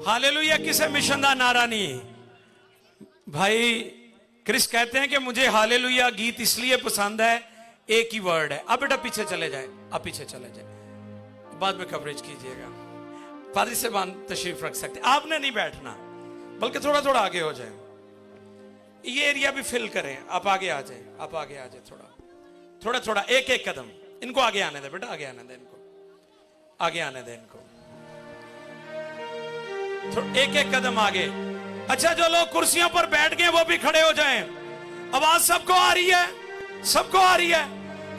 Hallelujah किसे mission दा नारा नहीं। भाई क्रिस कहते हैं कि मुझे हालेलुया गीत इसलिए पसंद है, एक ही वर्ड है। अब बेटा पीछे चले जाए, आप पीछे चले जाए, बाद में कवरेज कीजिएगा। पादरी से तशरीफ रख सकते, आपने नहीं बैठना बल्कि थोड़ा थोड़ा आगे हो जाए, ये एरिया भी फिल करें। आप आगे आ जाए, आप आगे आ जाए, थोड़ा थोड़ा थोड़ा, एक एक कदम इनको आगे आने दे बेटा, आगे आने दे इनको, आगे आने दे इनको, एक एक कदम आगे। अच्छा जो लोग कुर्सियों पर बैठ गए वो भी खड़े हो जाएं। आवाज सबको आ रही है, सबको आ रही है।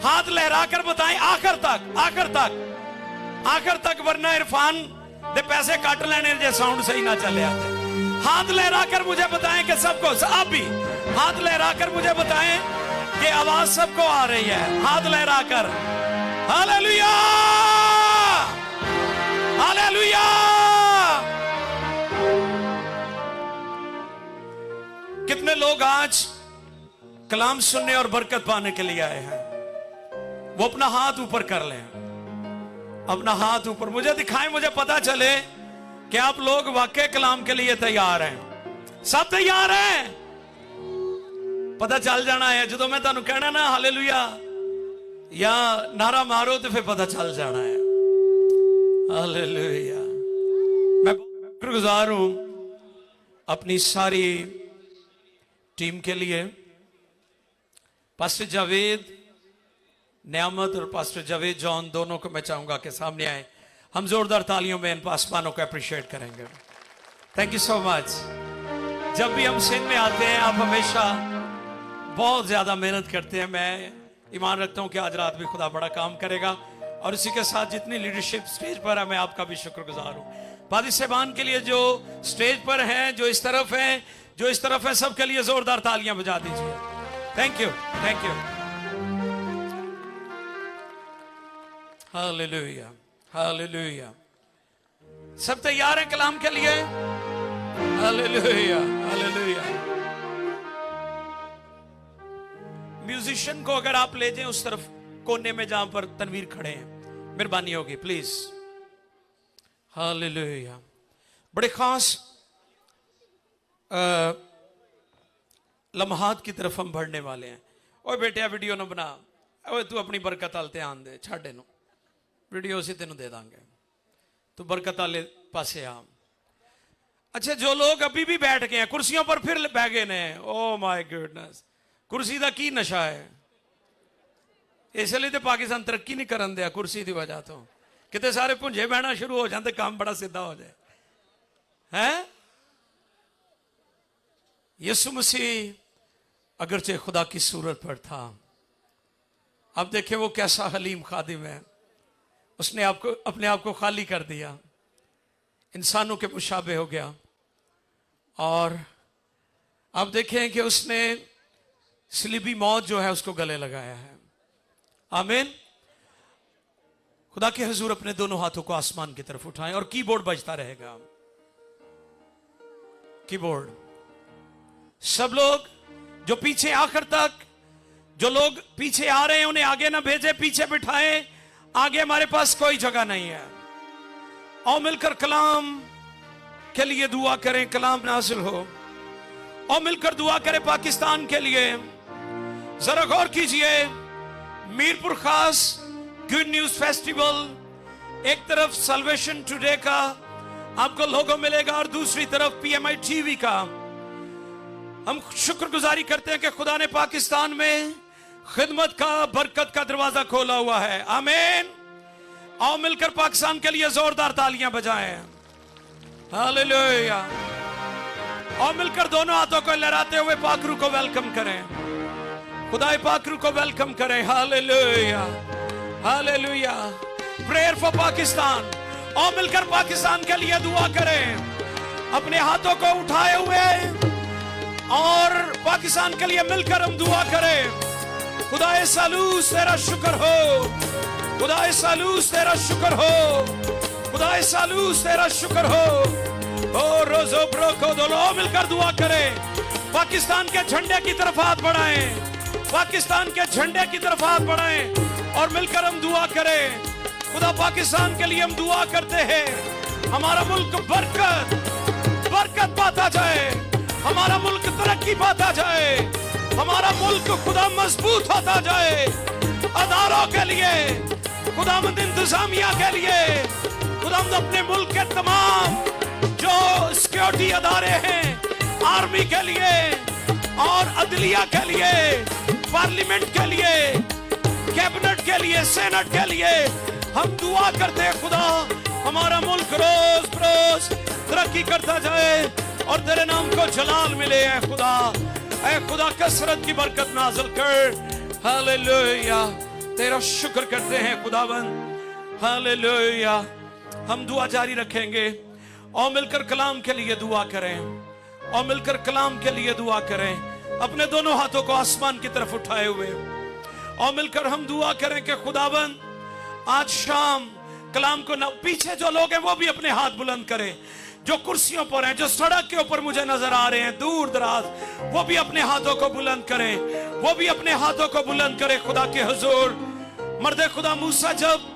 हाथ लहरा कर बताएं आखिर तक, आखिर तक, आखिर तक, वरना इरफान दे पैसे काट लेने जे साउंड सही ना चले आते। हाथ लहरा कर मुझे बताएं कि सबको, आप भी हाथ लहरा कर मुझे बताएं कि आवाज सबको आ रही है। हाथ लहरा कर हालेलुया, हालेलुया। कितने लोग आज कलाम सुनने और बरकत पाने के लिए आए हैं? वो अपना हाथ ऊपर कर लें, अपना हाथ ऊपर, मुझे दिखाएं, मुझे पता चले कि आप लोग वाकई कलाम के लिए तैयार हैं। सब तैयार हैं? पता चल जाना है जो मैं तुहानू कहना ना हालेलुया या नारा मारो तो फिर पता चल जाना है। हालेलुया। मैं शुक्रगुजार हूं अपनी सारी टीम के लिए, पास्टर जावेद नियामत और पास्टर जावेद जॉन दोनों को मैं चाहूंगा कि सामने आए। हम जोरदार तालियों में इन पासवानों को अप्रिशिएट करेंगे। Thank you so much. जब भी हम सिंध में आते हैं आप हमेशा बहुत ज्यादा मेहनत करते हैं। मैं ईमान रखता हूं कि आज रात भी खुदा बड़ा काम करेगा, और इसी के साथ जितनी लीडरशिप स्टेज पर है मैं आपका भी शुक्रगुजार हूं। पादी साहबान के लिए जो स्टेज पर हैं, जो इस तरफ हैं, जो इस तरफ है, सबके लिए जोरदार तालियां बजा दीजिए। Thank you, thank you. Hallelujah, hallelujah. सब तैयार हैं कलाम के लिए? Hallelujah, hallelujah. म्यूजिशियन को अगर आप ले जाएं उस तरफ कोने में जहां पर तनवीर खड़े हैं, मेहरबानी होगी प्लीज। हालेलुया। बड़े खास लम्हात की तरफ हम बढ़ने वाले हैं। ओए बेटे वीडियो ना बना, ओए तू अपनी बरकत आल ध्यान दे, छाड़े नो वीडियो उसी तेन दे देंगे, तू बरकत आले पासे आ। अच्छा जो लोग अभी भी बैठ गए हैं कुर्सियों पर, फिर बह गए ने, ओ माय गुडनेस, कुर्सी का की नशा है। इसलिए तो पाकिस्तान तरक्की नहीं करन दिया कुर्सी की वजह तो। कितने सारे भुंजे बहना शुरू हो जाते, काम बड़ा सीधा हो जाए है। यीशु मसीह अगरचे खुदा की सूरत पर था, अब देखें वो कैसा हलीम खादिम है। उसने आपको अपने आप को खाली कर दिया, इंसानों के मुशाबे हो गया, और अब देखें कि उसने सलीबी मौत जो है उसको गले लगाया है। आमीन। खुदा के हुजूर अपने दोनों हाथों को आसमान की तरफ उठाएं और कीबोर्ड बजता रहेगा। कीबोर्ड। सब लोग जो पीछे आखिर तक, जो लोग पीछे आ रहे हैं उन्हें आगे ना भेजे, पीछे बिठाएं। आगे हमारे पास कोई जगह नहीं है। और मिलकर कलाम के लिए दुआ करें, कलाम नाज़िल हो। और मिलकर दुआ करें पाकिस्तान के लिए। जरा गौर कीजिए, मीरपुर खास गुड न्यूज फेस्टिवल, एक तरफ सल्वेशन टुडे का आपको लोगो मिलेगा और दूसरी तरफ PMI TV का। हम शुक्रगुजारी करते हैं कि खुदा ने पाकिस्तान में खिदमत का, बरकत का दरवाजा खोला हुआ है। आमीन। आओ मिलकर पाकिस्तान के लिए जोरदार तालियां बजाएं। हालेलुया। और मिलकर दोनों हाथों को लहराते हुए पाकरू को वेलकम करें, खुदाए पाकरू को वेलकम करें। Hallelujah, hallelujah. Prayer for Pakistan. और मिलकर पाकिस्तान के लिए दुआ करें, अपने हाथों को उठाए हुए, और पाकिस्तान के लिए मिलकर हम दुआ करें। खुदाए सालूस तेरा शुक्र हो, खुदाए सालूस तेरा शुक्र हो, खुदाए सालूस तेरा शुक्र हो। ओ रोजो ब्रोको दोलो, मिलकर दुआ करें। पाकिस्तान के झंडे की तरफ हाथ बढ़ाएं, पाकिस्तान के झंडे की तरफ हाथ बढ़ाएं और मिलकर हम दुआ करें। खुदा पाकिस्तान के लिए हम दुआ करते हैं, हमारा मुल्क बरकत, तरक्की पाता जाए, हमारा मुल्क खुदा मजबूत होता जाए, अदारों के लिए, खुदावंद इंतजामिया के लिए, खुदावंद अपने मुल्क के तमाम जो सिक्योरिटी अदारे हैं, आर्मी के लिए और अदलिया के लिए, पार्लियामेंट के लिए, कैबिनेट के लिए, सेनेट के लिए हम दुआ करते हैं खुदा हमारा मुल्क रोज रोज तरक्की करता जाए और तेरे नाम को जलाल मिले। है खुदा, ऐ खुदा कसरत की बरकत नाज़िल कर। हालेलुया, तेरा शुक्र करते हैं खुदावंद। हालेलुया, हम दुआ जारी रखेंगे और मिलकर कलाम के लिए दुआ करें, और मिलकर कलाम के लिए दुआ करें, अपने दोनों हाथों को आसमान की तरफ उठाए हुए, और मिलकर हम दुआ करें कि खुदावंद आज शाम कलाम को पीछे जो लोग हैं वो भी अपने हाथ बुलंद करें, जो कुर्सियों पर हैं, जो सड़क के ऊपर मुझे नजर आ रहे हैं दूर दराज, वो भी अपने हाथों को बुलंद करें, वो भी अपने हाथों को बुलंद करें खुदा के हुजूर। मर्दे खुदा मूसा जब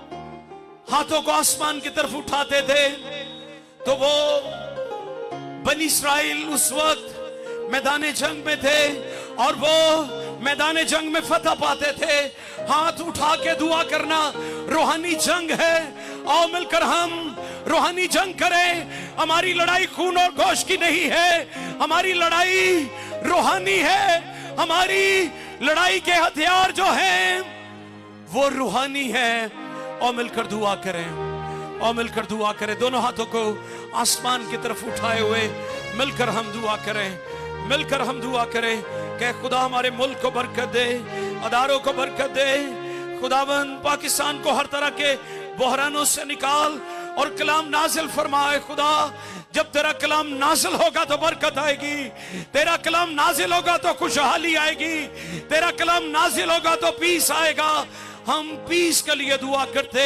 हाथों को आसमान की तरफ उठाते थे तो वो बनी इस्राएल उस वक्त मैदान जंग में थे और वो मैदान जंग में फतह पाते थे। हाथ उठा के दुआ करना रूहानी जंग है, आओ मिलकर हम रूहानी जंग करें। हमारी लड़ाई खून और गोश्त की नहीं है, हमारी लड़ाई रूहानी है। हमारी लड़ाई के हथियार जो हैं वो रूहानी है। और मिलकर दुआ करें, और मिलकर दुआ करें, दोनों हाथों को आसमान की तरफ उठाए हुए मिलकर हम दुआ करें, मिलकर हम दुआ करें कि खुदा हमारे मुल्क को बरकत दे, अदारों को बरकत दे। खुदावंद पाकिस्तान को हर तरह के बहरानों से निकाल और कलाम नाजिल फरमाए। खुदा जब तेरा कलाम नाजिल होगा तो बरकत आएगी, तेरा कलाम नाजिल होगा तो खुशहाली आएगी, तेरा कलाम नाजिल होगा तो पीस आएगा। हम पीस के लिए दुआ करते,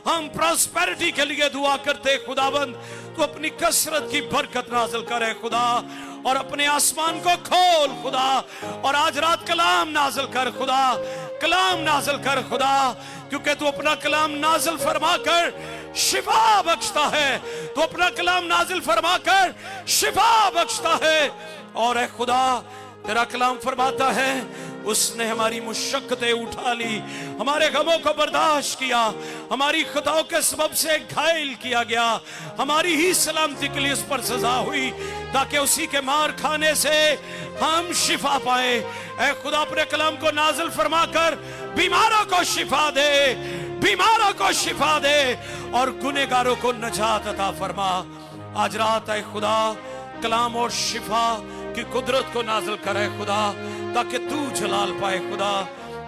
हम प्रॉस्पेरिटी के लिए दुआ करते। खुदाबंद तू अपनी कसरत की बरकत नाजिल करे खुदा, और अपने आसमान को खोल खुदा, और आज रात कलाम नाजिल कर खुदा, कलाम नाजिल कर खुदा, क्योंकि तू अपना कलाम नाजिल फरमा कर शिफा बख्शता है, तू अपना कलाम नाजिल फरमा कर शिफा बख्शता है। और ऐ खुदा तेरा कलाम फरमाता है उसने हमारी मुशक्कतें उठा ली, हमारे गमों को बर्दाश्त किया, हमारी खताओं के सबब से घायल किया गया, हमारी ही सलामती के लिए उस पर सजा हुई, ताकि उसी के मार खाने से हम शिफा पाए। ऐ खुदा अपने कलाम को नाजिल फरमा कर बीमारों को शिफा दे, बीमारों को शिफा दे और गुनहगारों को नजात अता फरमा। आज रात ऐ खुदा कलाम और शिफा की कुदरत को नाजिल करे खुदा, ताकि तू जलाल पाए खुदा।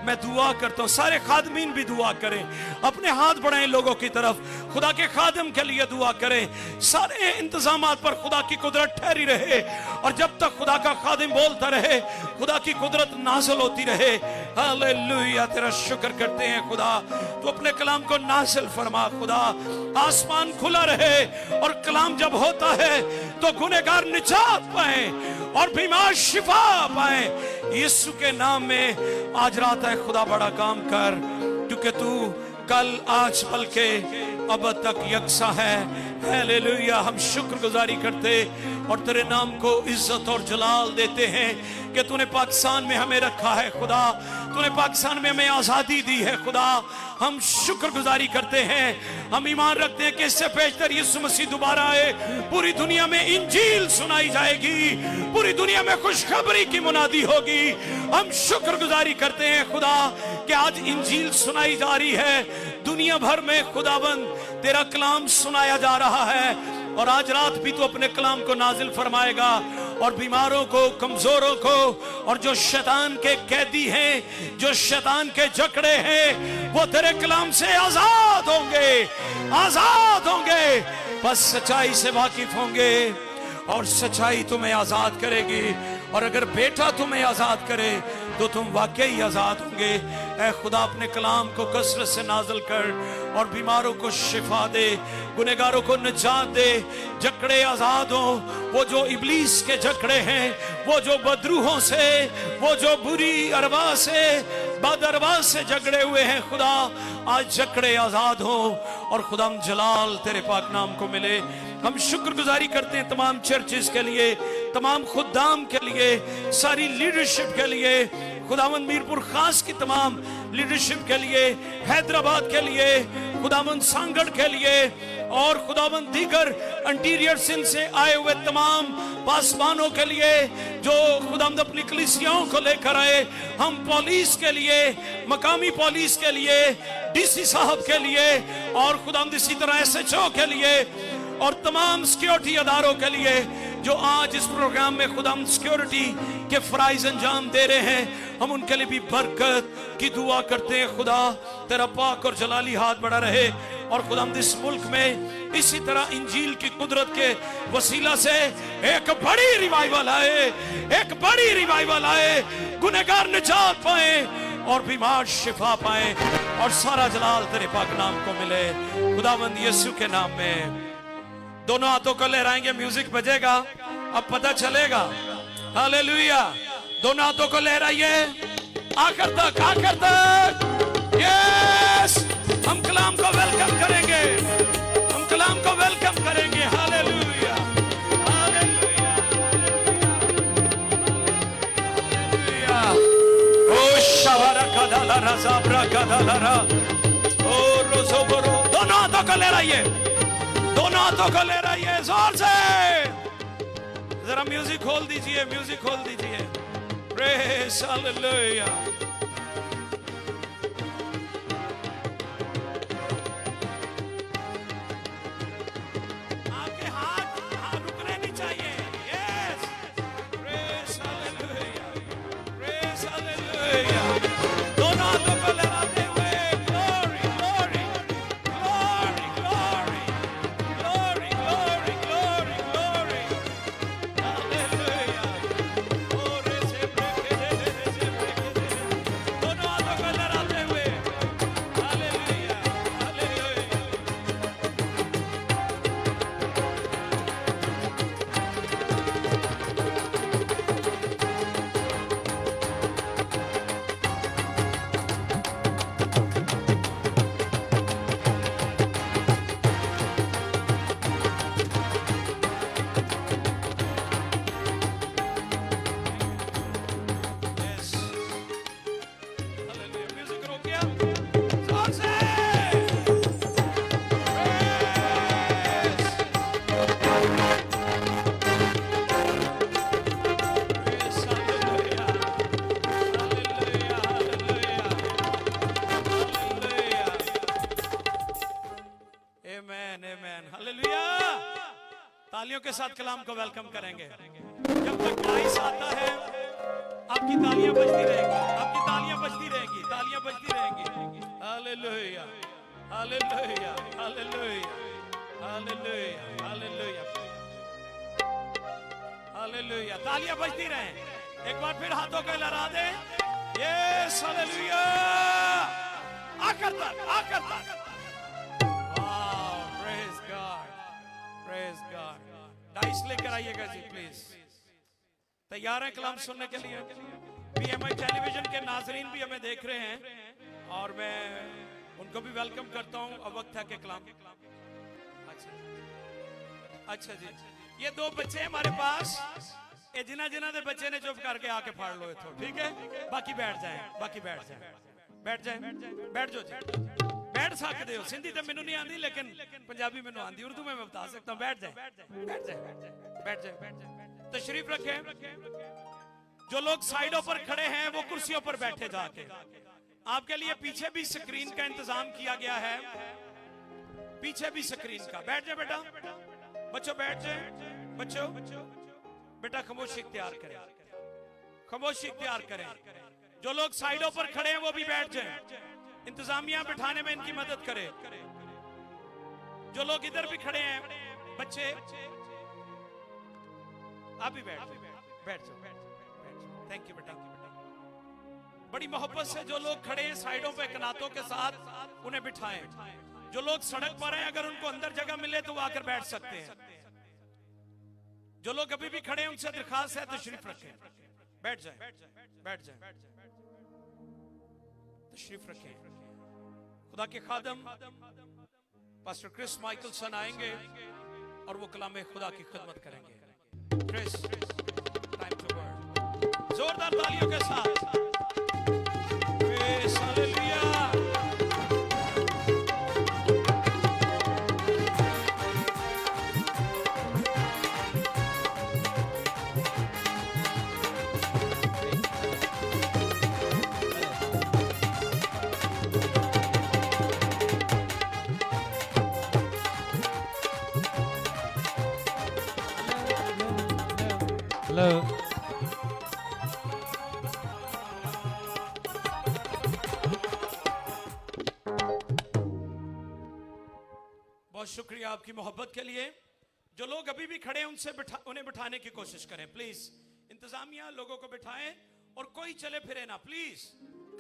मैं दुआ करता हूँ सारे खादमीन भी दुआ करें, अपने हाथ बढ़ाएं लोगों की तरफ, खुदा के खादम के लिए दुआ करें। सारे इंतजामात पर खुदा की कुदरत ठहरी रहे, और जब तक खुदा का खादिम बोलता रहे खुदा की कुदरत नाजिल होती रहे। हालेलुया, तेरा शुक्र करते हैं खुदा, तू अपने कलाम को नाजिल फरमा खुदा। आसमान खुला रहे और कलाम जब होता है तो गुनहगार निजात पाए और बीमार शिफा पाए। यीशु के नाम में आज रात है खुदा बड़ा काम कर, क्योंकि तू कल आज बल्कि अब तक यकसा है। हालेलुया, हम शुक्रगुजारी करते और तेरे नाम को इज्जत और जलाल देते हैं कि तूने पाकिस्तान में हमें रखा है खुदा, तूने पाकिस्तान में हमें आजादी दी है खुदा। हम शुक्रगुजारी करते हैं, हम ईमान रखते हैं कि इससे बेहतर यीशु मसीह दोबारा आए, पूरी दुनिया में इंजील सुनाई जाएगी, पूरी दुनिया में खुशखबरी की मुनादी होगी। हम शुक्रगुजारी करते हैं खुदा कि आज इंजील सुनाई जा रही है दुनिया भर में। खुदाबंद तेरा कलाम सुनाया जा रहा है, और आज रात भी तू अपने कलाम को नाजिल फरमाएगा, और बीमारों को, कमजोरों को, और जो शैतान के कैदी हैं, जो शैतान के जकड़े हैं, वो तेरे कलाम से आजाद होंगे, आजाद होंगे। बस सच्चाई से वाकिफ होंगे और सच्चाई तुम्हें आजाद करेगी, और अगर बेटा तुम्हें आजाद करे तो तुम वाकई आजाद होंगे। ऐ खुदा अपने कलाम को कसरत से नाज़िल कर और बीमारों को शिफा दे, गुनहगारों को निजात दे, जकड़े आजाद हो। वो जो इब्लीस के जकड़े हैं, वो जो बदरूहों से, वो जो बुरी अरवा से, बदअरवा से जकड़े हुए हैं खुदा, आज जकड़े आजाद हो और खुदा हम जलाल तेरे पाक नाम को मिले। हम शुक्रगुजारी करते हैं तमाम चर्चेस के लिए, तमाम खुदाम के लिए, सारी लीडरशिप के लिए, खुदावंद मीरपुर खास की तमाम लीडरशिप के लिए, हैदराबाद के लिए, खुदावंद सांगड़ के लिए, और खुदावंद दीगर इंटीरियर सिंध से आए हुए तमाम पासवानों के लिए जो खुदावंद अपनी कलीसियाओं को लेकर आए, हम पुलिस के लिए, मकामी पुलिस के लिए, डीसी साहब के लिए, और खुदावंद इसी तरह एसएचओ के लिए, और तमाम सिक्योरिटी अदारों के लिए जो आज इस प्रोग्राम में खुदावंद सिक्योरिटी के फराइज अंजाम दे रहे हैं, हम उनके लिए भी बरकत की दुआ करते हैं। खुदा तेरा पाक और जलाली हाथ बढ़ा रहे, और खुदावंद इस मुल्क में इसी तरह इंजील की कुदरत के वसीला से एक बड़ी रिवाइवल आए, एक बड़ी रिवाइवल आए, गुनहगार निजात पाए और बीमार शिफा पाए, और सारा जलाल तेरे पाक नाम को मिले। खुदावंद यीशु के नाम में दोनों हाथों को लहराएंगे, म्यूजिक बजेगा, अब पता चलेगा। हालेलुया। दोनों हाथों को लहराइए आखिर तक, आखिर तक। यस, हम कलाम को वेलकम करेंगे, हम कलाम को वेलकम करेंगे। Hallelujah, hallelujah, hallelujah. ओ शबरा कदाला रज़ाब्रा कदाला ओ रोज़ोबरो। दोनों हाथों को लहराइए, दोनों हाथों को लहराइए जोर से। जरा म्यूजिक खोल दीजिए, म्यूजिक खोल दीजिए। Praise hallelujah. आपके हाथ रुकने नहीं चाहिए। Yes, praise hallelujah, praise hallelujah. दोनों हाथों को लहराते हुए glory, glory, glory, glory, glory, glory, glory, glory. Hallelujah. दोनों हाथों को लहराते हुए hallelujah, hallelujah. Yes. Hallelujah. Music रोक गया, जोर से। Praise, hallelujah, hallelujah, hallelujah, hallelujah. Amen, amen, hallelujah. तालियों के साथ कलाम को वेलकम करेंगे। जब तक गाइस आता है आपकी तालियां बजती रहेंगी, आपकी तालियां बजती रहेंगी, तालियां बजती रहेंगी। Hallelujah, hallelujah, hallelujah, hallelujah, hallelujah, hallelujah. तालियां बजती रहें। एक बार फिर हाथों को लहरा दें। Yes, hallelujah. आखिर तक, आखिर तक। वाह, praise God, praise God. Dice लेकर आइएगा जी प्लीज। तैयार हैं कलाम सुनने के लिए? बीएमआई टेलीविजन के नाजरीन भी हमें देख रहे हैं और मैं उनको भी वेलकम करता हूं। अब वक्त है कि कलाम। अच्छा जी, ये दो बच्चे हमारे पास, ये जिन्ना जिन्ना दे बच्चे ने चुप करके आके फाड़ लो इथों, ठीक है? बाकी बैठ जाए, बाकी बैठ जाए, बैठ जाए, बैठ जाओ जी, बैठ सकते हो। सिंधी तो मैनू नहीं आती, लेकिन पंजाबी मैनू आती, उर्दू में मैं बता सकता हूँ। बैठ जाए, बैठ जाए, बैठ जाए। तशरीफ रखें। जो लोग साइडों पर खड़े हैं वो कुर्सियों पर बैठे जाके। आपके लिए पीछे भी स्क्रीन का इंतजाम किया गया है, पीछे भी स्क्रीन का। बैठ जाए बेटा, बच्चों बैठ जाए। बच्चों बेटा खामोशी इख्तियार करें, खामोशी इख्तियार करें। जो लोग साइडों पर खड़े हैं वो भी बैठ जाएं। इंतजामिया बिठाने में इनकी मदद करे। जो लोग इधर भी खड़े हैं बच्चे, आप भी बैठ जाओ, बैठ जाओ। थैंक यू बेटा। बड़ी मोहब्बत से जो लोग खड़े हैं साइडों पे कनातों के साथ, उन्हें बिठाएं। जो लोग सड़क पर हैं अगर उनको अंदर जगह मिले तो वो आकर बैठ सकते हैं। जो लोग अभी भी खड़े हैं उनसे दरखास्त है तशरीफ रखें। बैठ जाएं, बैठ जाएं, तशरीफ रखें। खुदा के खादम पास्टर क्रिस माइकलसन आएंगे और वो कलाम खुदा की खिदमत करेंगे। Chris, time to word. जोरदार तालियों के साथ। Praise hallelujah. Hello. बहुत शुक्रिया आपकी मोहब्बत के लिए। जो लोग अभी भी खड़े हैं उन्हें बिठाने की कोशिश करें प्लीज। इंतजामिया लोगों को बिठाएं और कोई चले फिरे ना प्लीज।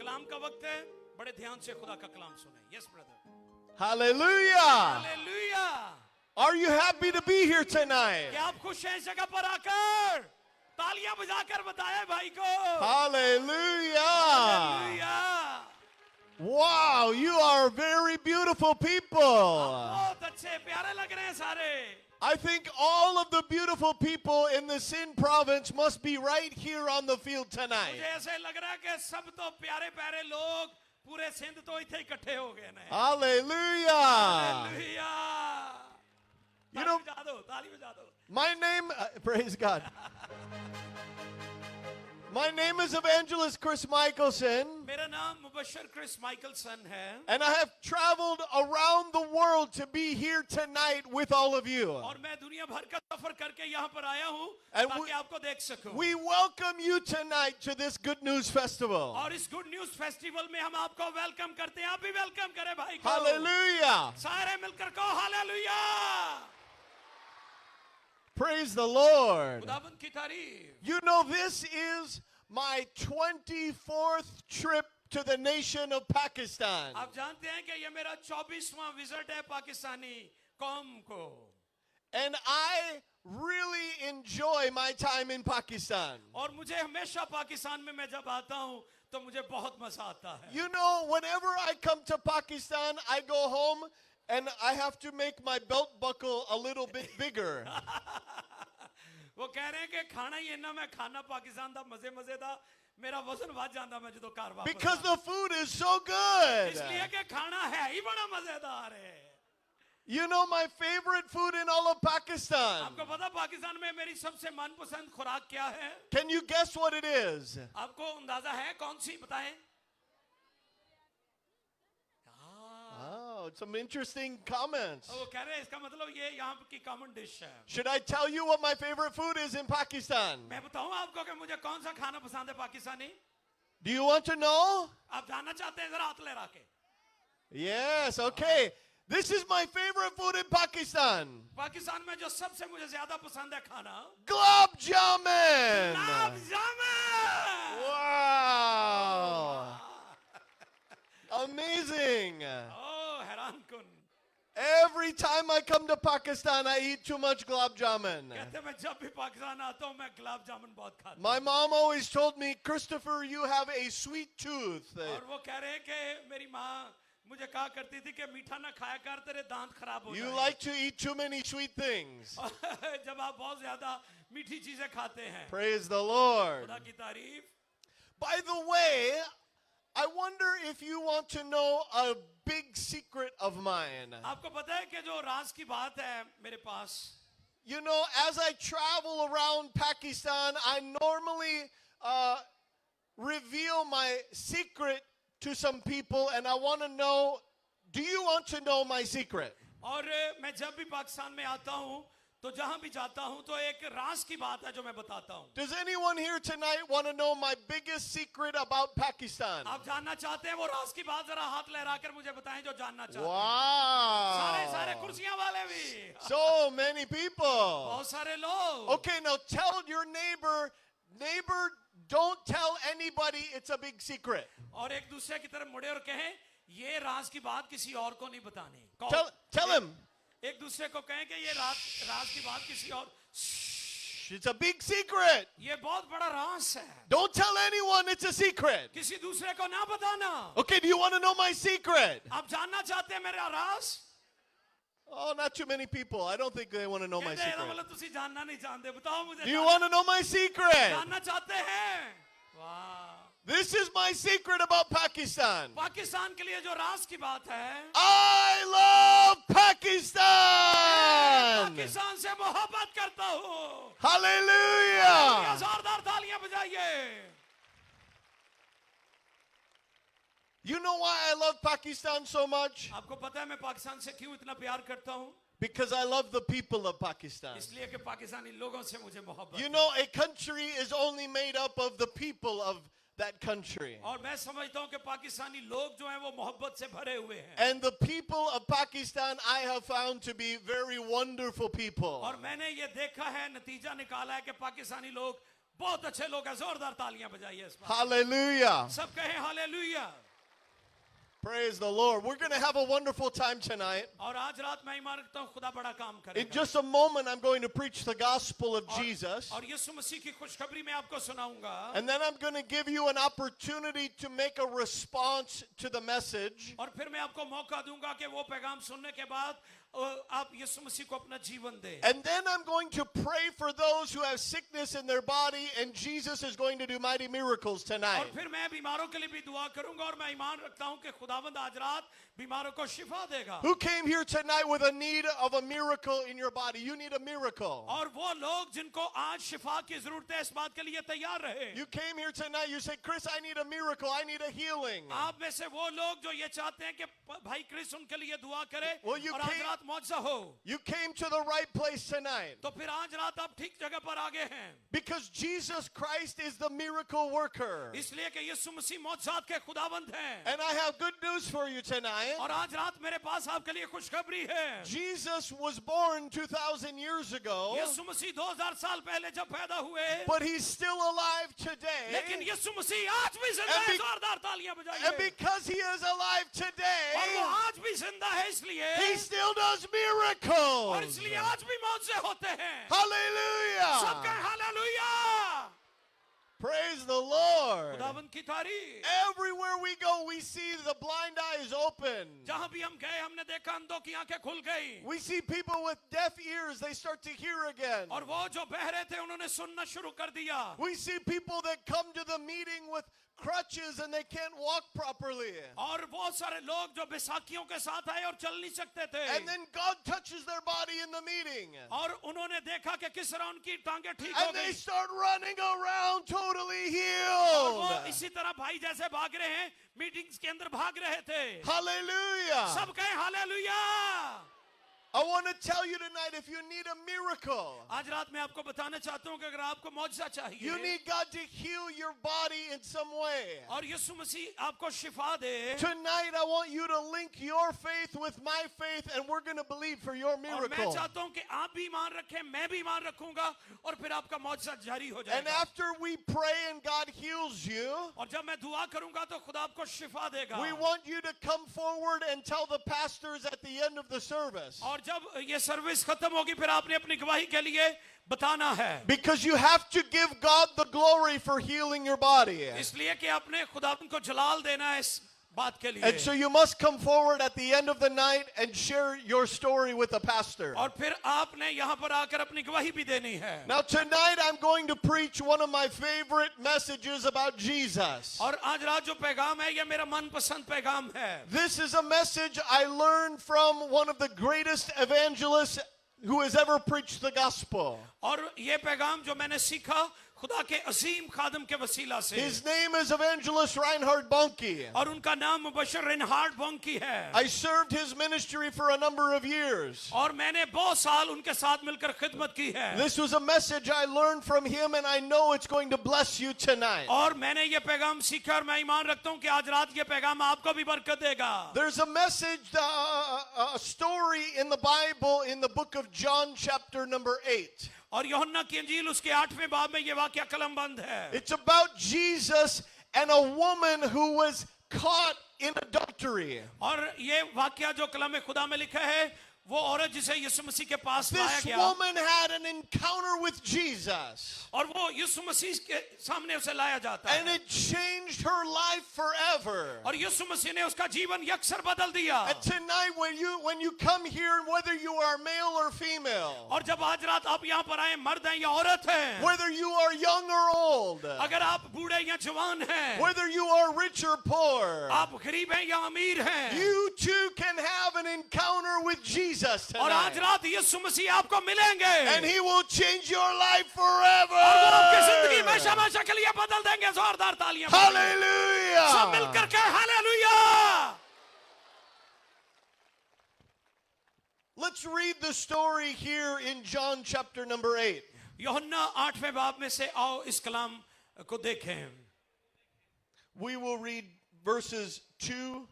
कलाम का वक्त है, बड़े ध्यान से खुदा का कलाम सुने। Yes brother. Hallelujah. Hallelujah. Are you happy to be here tonight? क्या आप खुश हैं इस जगह पर आकर? तालियां बजाकर बताएं भाई को। Hallelujah. Hallelujah. Wow, you are very beautiful people. बहुत अच्छे प्यारे लग रहे हैं सारे। I think all of the beautiful people in the Sindh province must be right here on the field tonight. मुझे ऐसे लग रहा है कि सब तो प्यारे प्यारे लोग पूरे सिंध तो इथे इकट्ठे हो गए हैं। Hallelujah. हालेलुया। You know, ताली बजा दो। my name, praise God. My name is Evangelist Chris Michelson, मेरा नाम मुबश्शिर क्रिस माइकलसन है and I have traveled around the world to be here tonight with all of you. और मैं दुनिया भर का सफर करके यहाँ पर आया हूँ And ताकि आपको देख सकूं। We welcome you tonight to this Good News Festival. और इस गुड न्यूज फेस्टिवल में हम आपको वेलकम करते हैं। आप भी वेलकम करें भाई को। Hallelujah. सारे मिलकर कहो हालेलुया। Praise the Lord. खुदावंद की तारीफ। You know, this is my 24th trip to the nation of Pakistan. आप जानते हैं कि ये मेरा 24वां विजिट है पाकिस्तानी कौम को। And I really enjoy my time in Pakistan. और मुझे हमेशा पाकिस्तान में मैं जब आता हूँ तो मुझे बहुत मजा आता है। You know, whenever I come to Pakistan, I go home and I have to make my belt buckle a little bit bigger. वो कह रहे हैं कि खाना ही इन्ना मैं खाना पाकिस्तान दा मजे मजे दा मेरा वजन बढ़ जाता मैं जो कार वापस Because the food is so good. इसलिए कि खाना है ही बड़ा मजेदार है। You know my favorite food in all of Pakistan. आपको पता पाकिस्तान में मेरी सबसे मनपसंद खुराक क्या है? Can you guess what it is? आपको अंदाजा है कौन सी बताएं? Oh, some interesting comments. वो कह रहे हैं इसका मतलब ये यहाँ की कॉमन डिश है। Should I tell you what my favorite food is in Pakistan? मैं बताऊं आपको कि मुझे कौन सा खाना पसंद है Pakistani? Do you want to know? आप जानना चाहते हैं? जरा हाथ लहरा के। Yes, okay. This is my favorite food in Pakistan. Pakistan में जो सबसे मुझे ज्यादा पसंद है खाना Gulab Jamun. Gulab jamun. Wow. Amazing. ओ हैरान कुन। Every time I come to Pakistan, I eat too much gulab jamun. कहते मैं जब भी पाकिस्तान आता हूँ मैं गुलाब जामुन बहुत खाता हूँ। My mom always told me, Christopher, you have a sweet tooth. और वो कह रहे हैं कि मेरी माँ मुझे कहा करती थी कि मीठा ना खाया कर तेरे दांत खराब हो You जाएंगे। like to eat too many sweet things. जब आप बहुत ज्यादा मीठी चीजें खाते हैं। Praise the Lord. खुदा की तारीफ। By the way, I wonder if you want to know a big secret of mine. आपको पता है कि जो राज की बात है मेरे पास You know, as I travel around Pakistan, I normally reveal my secret to some people, and I want to know, do you want to know my secret? और मैं जब भी पाकिस्तान में आता हूँ तो जहां भी जाता हूं तो एक राज की बात है जो मैं बताता हूं। Does anyone here tonight want to know my biggest secret about Pakistan? आप जानना चाहते हैं वो राज की बात? जरा हाथ लहराकर मुझे बताएं जो जानना चाहते हैं। Wow. सारे कुर्सियां वाले भी। So many people. बहुत सारे लोग। Okay, now tell your neighbor, don't tell anybody it's a big secret. और एक दूसरे की तरफ मुड़े और कहें ये राज की बात किसी और को नहीं बतानी। Tell him. एक दूसरे को कहें कि ये राज की बात किसी और। It's a big secret. ये बहुत बड़ा राज है। Don't tell anyone it's a secret. किसी दूसरे को ना बताना। Okay, do you want to know my secret? आप जानना चाहते हैं मेरा राज? Oh, not too many people. I don't think they want to know my कहते हैं, secret. मतलब तुसी जानना नहीं चाहते, बताओ मुझे Do you want to know my secret? जानना चाहते हैं? वाह, This is my secret about Pakistan. Pakistan के लिए जो राज की बात है, I love Pakistan. पाकिस्तान से मोहब्बत करता हूँ। Hallelujah. जोरदार तालियां बजाइए। You know why I love Pakistan so much? आपको पता है मैं पाकिस्तान से क्यों इतना प्यार करता हूँ? Because I love the people of Pakistan. इसलिए कि पाकिस्तानी लोगों से मुझे मोहब्बत You है। know, a country is only made up of the people of that country. और मैं समझता हूँ कि पाकिस्तानी लोग जो हैं वो मोहब्बत से भरे हुए हैं। And the people of Pakistan I have found to be very wonderful people. और मैंने ये देखा है, नतीजा निकाला है कि पाकिस्तानी लोग बहुत अच्छे लोग हैं। जोरदार तालियां बजाइए इस पर। Hallelujah. सब कहें hallelujah. Praise the Lord. We're going to have a wonderful time tonight. और आज रात मैं ईमान रखता हूँ खुदा बड़ा काम In करेगा। just a moment, I'm going to preach the gospel of Jesus. और यीशु मसीह की खुशखबरी मैं आपको सुनाऊंगा। And then I'm going to give you an opportunity to make a response to the message. और फिर मैं आपको मौका दूंगा कि वो पैगाम सुनने के बाद आप यीशु मसीह को अपना जीवन दें। And then I'm going to pray for those who have sickness in their body, and Jesus is going to do mighty miracles tonight. और फिर मैं बीमारों के लिए भी दुआ करूंगा और मैं ईमान रखता हूं कि खुदावंद आज रात बीमारों को शिफा देगा। Who came here tonight with a need of a miracle in your body? You need a miracle. और वो लोग जिनको आज शिफा की जरूरत है इस बात के लिए तैयार रहे। You came here tonight, you said, Chris, I need a miracle, I need a healing. आप में से वो लोग जो ये चाहते हैं कि भाई क्रिस उनके लिए दुआ करे Well, you और आज came- रात मौजूद हो, You came to the right place tonight. तो फिर आज रात आप ठीक जगह पर आगे हैं। Because Jesus Christ is the miracle worker. इसलिए कि यीशु मसीह मौजूद के खुदावंद हैं। And I have good news for you tonight. और आज रात मेरे पास आपके लिए खुशखबरी है। Jesus was born 2,000 years ago, यीशु मसीह 2000 साल पहले जब पैदा हुए, but he's still alive today. लेकिन यीशु मसीह आज भी जिंदा And है। be- जोरदार तालियां And बजाइए। because he is alive और today, वो आज भी जिंदा है इसलिए, he still does और miracles. इसलिए आज भी मौत से होते हैं। Hallelujah. सबका हालेलुया। Praise the Lord. खुदावंद की तारीफ। Everywhere we go, we see the blind eyes open. जहां भी हम गए हमने देखा अंधों की आंखें खुल गई। We see people with deaf ears, they start to hear again. और वो जो बहरे थे उन्होंने सुनना शुरू कर दिया। We see people that come to the meeting with crutches and they can't walk properly. और बहुत सारे लोग जो बैसाखियों के साथ आए और चल नहीं सकते थे। And then God touches their body in the meeting. और उन्होंने देखा कि किस तरह उनकी टांगे ठीक हो And they गई। start running around totally और वो healed. इसी तरह भाई जैसे भाग रहे हैं, मीटिंग्स के अंदर भाग रहे थे। Hallelujah. सब कहे hallelujah. I want to tell you tonight, if you need a miracle, आज रात मैं आपको बताना चाहता हूँ कि अगर आपको मौजज़ा चाहिए, you need God to heal your body in some way. और यीशु मसीह आपको शिफा दे, Tonight, I want you to link your faith with my faith, and we're going to believe for your और मैं miracle. चाहता हूँ कि आप भी ईमान रखें, मैं भी ईमान रखूंगा, और फिर आपका मौजज़ा जारी हो And जाएगा। after we pray and God heals you, और जब मैं दुआ करूंगा तो खुदा आपको शिफा देगा। we want you to come forward and tell the pastors at the end of the service. और जब ये सर्विस खत्म होगी फिर आपने अपनी गवाही के लिए बताना है। Because you have to give God the glory for healing your body. इसलिए कि आपने खुदा को जलाल देना है इस बात के लिए। And so you must come forward at the end of the night and share your story with the pastor. और फिर आपने यहाँ पर आकर अपनी गवाही भी देनी है। Now tonight I'm going to preach one of my favorite messages about Jesus. और आज रात जो पैगाम है ये मेरा मनपसंद पैगाम है। This is a message I learned from one of the greatest evangelists who has ever preached the gospel. और ये पैगाम जो मैंने सीखा खुदा के अजीम खादम के वसीला से। His name is Evangelist Reinhard Bonnke. और उनका नाम मुबशर रेनहार्ड बॉन्की है। I served his ministry for a number of years. और मैंने बहुत साल उनके साथ मिलकर खिदमत की है। This was a message I learned from him, and I know it's going to bless you tonight. और मैंने ये पैगाम सीखा और मैं ईमान रखता हूँ कि आज रात ये पैगाम आपको भी बरकत देगा। There's a message, a story in the Bible in the book of John chapter number 8. और यूहन्ना की इंजील उसके 8वें बाब में ये वाक्य कलमबंद है। It's about Jesus and a woman who was caught in adultery. और ये वाक्य जो कलम खुदा में लिखा है वो औरत जिसे यीशु मसीह के पास लाया This गया। woman had an encounter with Jesus. और वो यीशु मसीह के सामने उसे लाया जाता And है it changed her life forever. और यीशु मसीह ने उसका जीवन यकसर बदल दिया। And tonight when you come here, whether you are male or female, और जब आज रात आप यहाँ पर आए, मर्द हैं या औरत हैं, whether you are young or old, अगर आप बूढ़े या जवान हैं, whether you are rich or poor, आप गरीब हैं या अमीर हैं, you too can have an encounter with Jesus और आज tonight. रात यीशु मसीह आपको मिलेंगे And he will change your life forever. और वो आपकी जिंदगी में हमेशा के लिए बदल देंगे। जोरदार तालियां। सब Hallelujah. मिलकर के hallelujah. Let's read the story here in John chapter number 8. यूहन्ना 8वें बाब में से आओ इस कलाम को देखें। We will read verses 2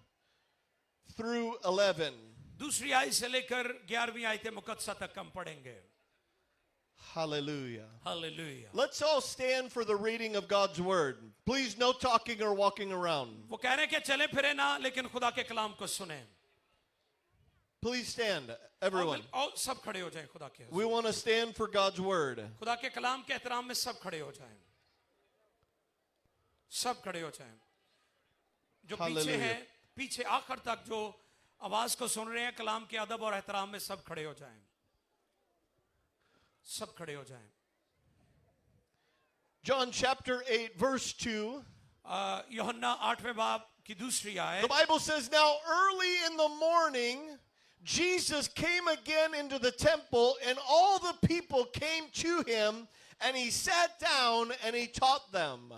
through 11. दूसरी आयत से लेकर 11वीं आयत मुकद्दसा तक हम पढ़ेंगे। Hallelujah. Hallelujah. Let's all stand for the reading of God's word. Please, no talking or walking around. वो कह रहे हैं कि चले फिरे ना, लेकिन खुदा के कलाम को सुने। Please stand, everyone. और सब खड़े हो जाएं खुदा के। We want to stand for God's word. खुदा के कलाम के एहतराम में सब खड़े हो जाएं। सब खड़े हो जाएं। जो पीछे Hallelujah. हैं, पीछे आखिर तक जो आवाज को सुन रहे हैं, कलाम के अदब और एहतराम में सब खड़े हो जाएं। सब खड़े हो जाएं। John chapter 8, verse 2. यूहन्ना 8वें बाब की दूसरी The आयत। Bible says, now early in the morning, Jesus came again into the temple, and all the people came to him, and he sat down and he taught them.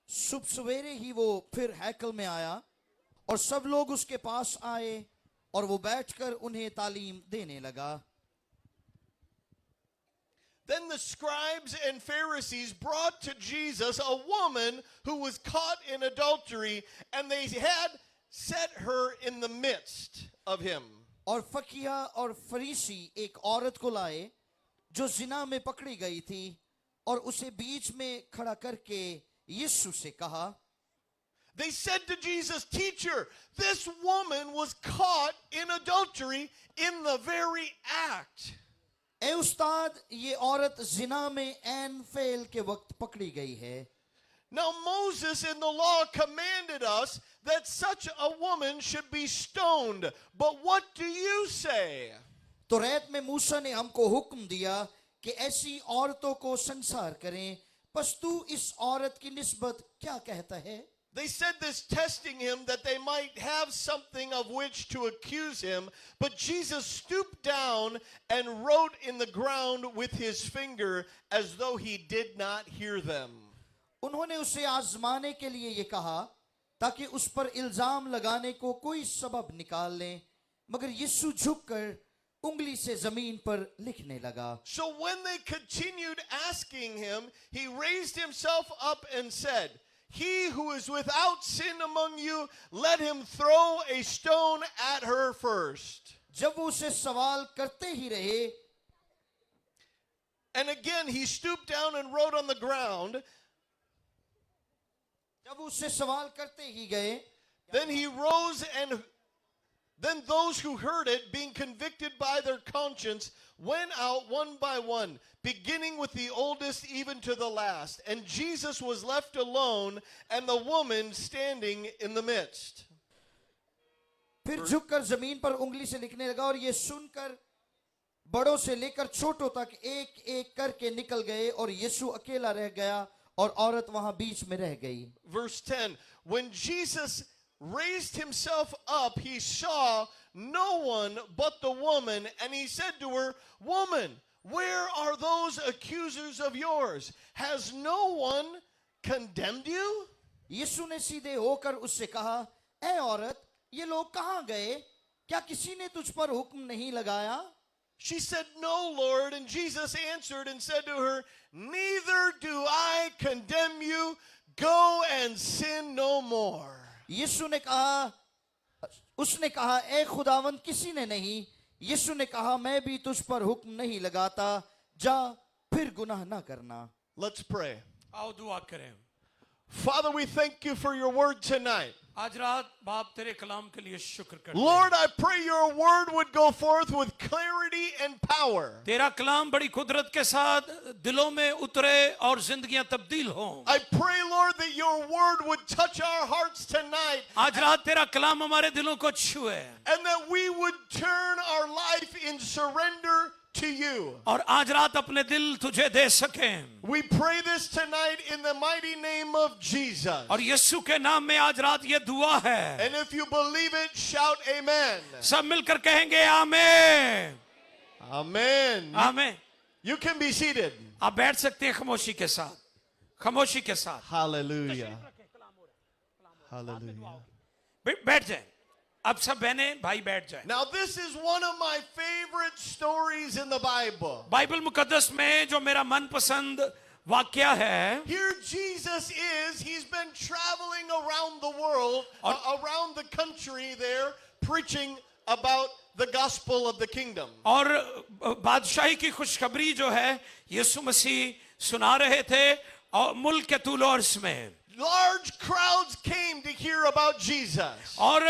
सुबह सवेरे ही वो फिर हैकल में आया और सब लोग उसके पास आए और वो बैठकर उन्हें तालीम देने लगा। Then the scribes and Pharisees brought to Jesus a woman who was caught in adultery, and they had set her in the midst of him. और फकीहा और फरीसी एक औरत को लाए जो जिना में पकड़ी गई थी और उसे बीच में खड़ा करके यीशु से कहा। They said to Jesus, Teacher, this woman was caught in adultery in the very act. ए उस्ताद, ये औरत जिना में ऐन फेल के वक्त पकड़ी गई है। Now Moses in the law commanded us that such a woman should be stoned. But what do you say? तो रैत में मूसा ने हमको हुक्म दिया कि ऐसी औरतों को संसार करें, बस तू इस औरत की निस्बत क्या कहता है? They said this testing him that they might have something of which to accuse him. But Jesus stooped down and wrote in the ground with his finger as though he did not hear them. उन्होंने उसे आजमाने के लिए ये कहा ताकि उस पर इल्जाम लगाने को कोई सबब निकाल लें, मगर यीशु झुककर उंगली से जमीन पर लिखने लगा। So when they continued asking him, he raised himself up and said, He who is without sin among you, let him throw a stone at her first. जब वो उसे सवाल करते ही रहे, And again he stooped down and wrote on the ground. जब वो उससे सवाल करते ही गए, Then he rose, and then those who heard it, being convicted by their conscience, went out one by one, beginning with the oldest even to the last. And Jesus was left alone, and the woman standing in the midst. फिर झुककर जमीन पर उंगली से लिखने लगा और ये सुनकर बड़ों से लेकर छोटों तक एक एक करके निकल गए और यीशु अकेला रह गया और औरत वहां बीच में रह गई। Verse 10, when Jesus raised himself up, he saw no one but the woman, and he said to her, Woman, where are those accusers of yours? Has no one condemned you? यीशु ने सीधे होकर उससे कहा, ऐ औरत, ये लोग कहां गए? क्या किसी ने तुझ पर हुक्म नहीं लगाया? She said, No, Lord. And Jesus answered and said to her, Neither do I condemn you. Go and sin no more. यीशु ने कहा, उसने कहा, ए खुदावंद, किसी ने नहीं। यीशु ने कहा, मैं भी तुझ पर हुक्म नहीं लगाता, जा फिर गुनाह ना करना। Let's pray. आओ दुआ करें। Father, we thank you for your word tonight. आज रात बाप तेरे कलाम के लिए शुक्र करते Lord, हैं। I pray your word would go forth with clarity and power. तेरा कलाम बड़ी कुदरत के साथ दिलों में उतरे और जिंदगियां तब्दील हों। I pray, Lord, that your word would touch our hearts tonight आज रात तेरा कलाम हमारे दिलों को छुए and that we would turn our life in surrender to you. और आज रात अपने दिल तुझे दे सकें। We pray this tonight in the mighty name of Jesus. और यीशु के नाम में आज रात ये दुआ है। And if you believe it, shout amen. सब मिलकर कहेंगे आमीन। Amen. आमीन। You can be seated. आप बैठ सकते हैं खामोशी के साथ, खामोशी के साथ। Hallelujah. Hallelujah. बैठ जाएं। अब सब बहनें भाई बैठ जाएं। Now, this is one of my favorite stories in the Bible. Bible मुकद्दस में जो मेरा मनपसंद वाक्या है, Here Jesus is, he's been traveling around the world, around the country there, preaching about the gospel of the kingdom. और बादशाही की खुशखबरी जो है यीशु मसीह सुना रहे थे और मुल्क के तूल और अर्ज़ में। Large crowds came to hear about Jesus. और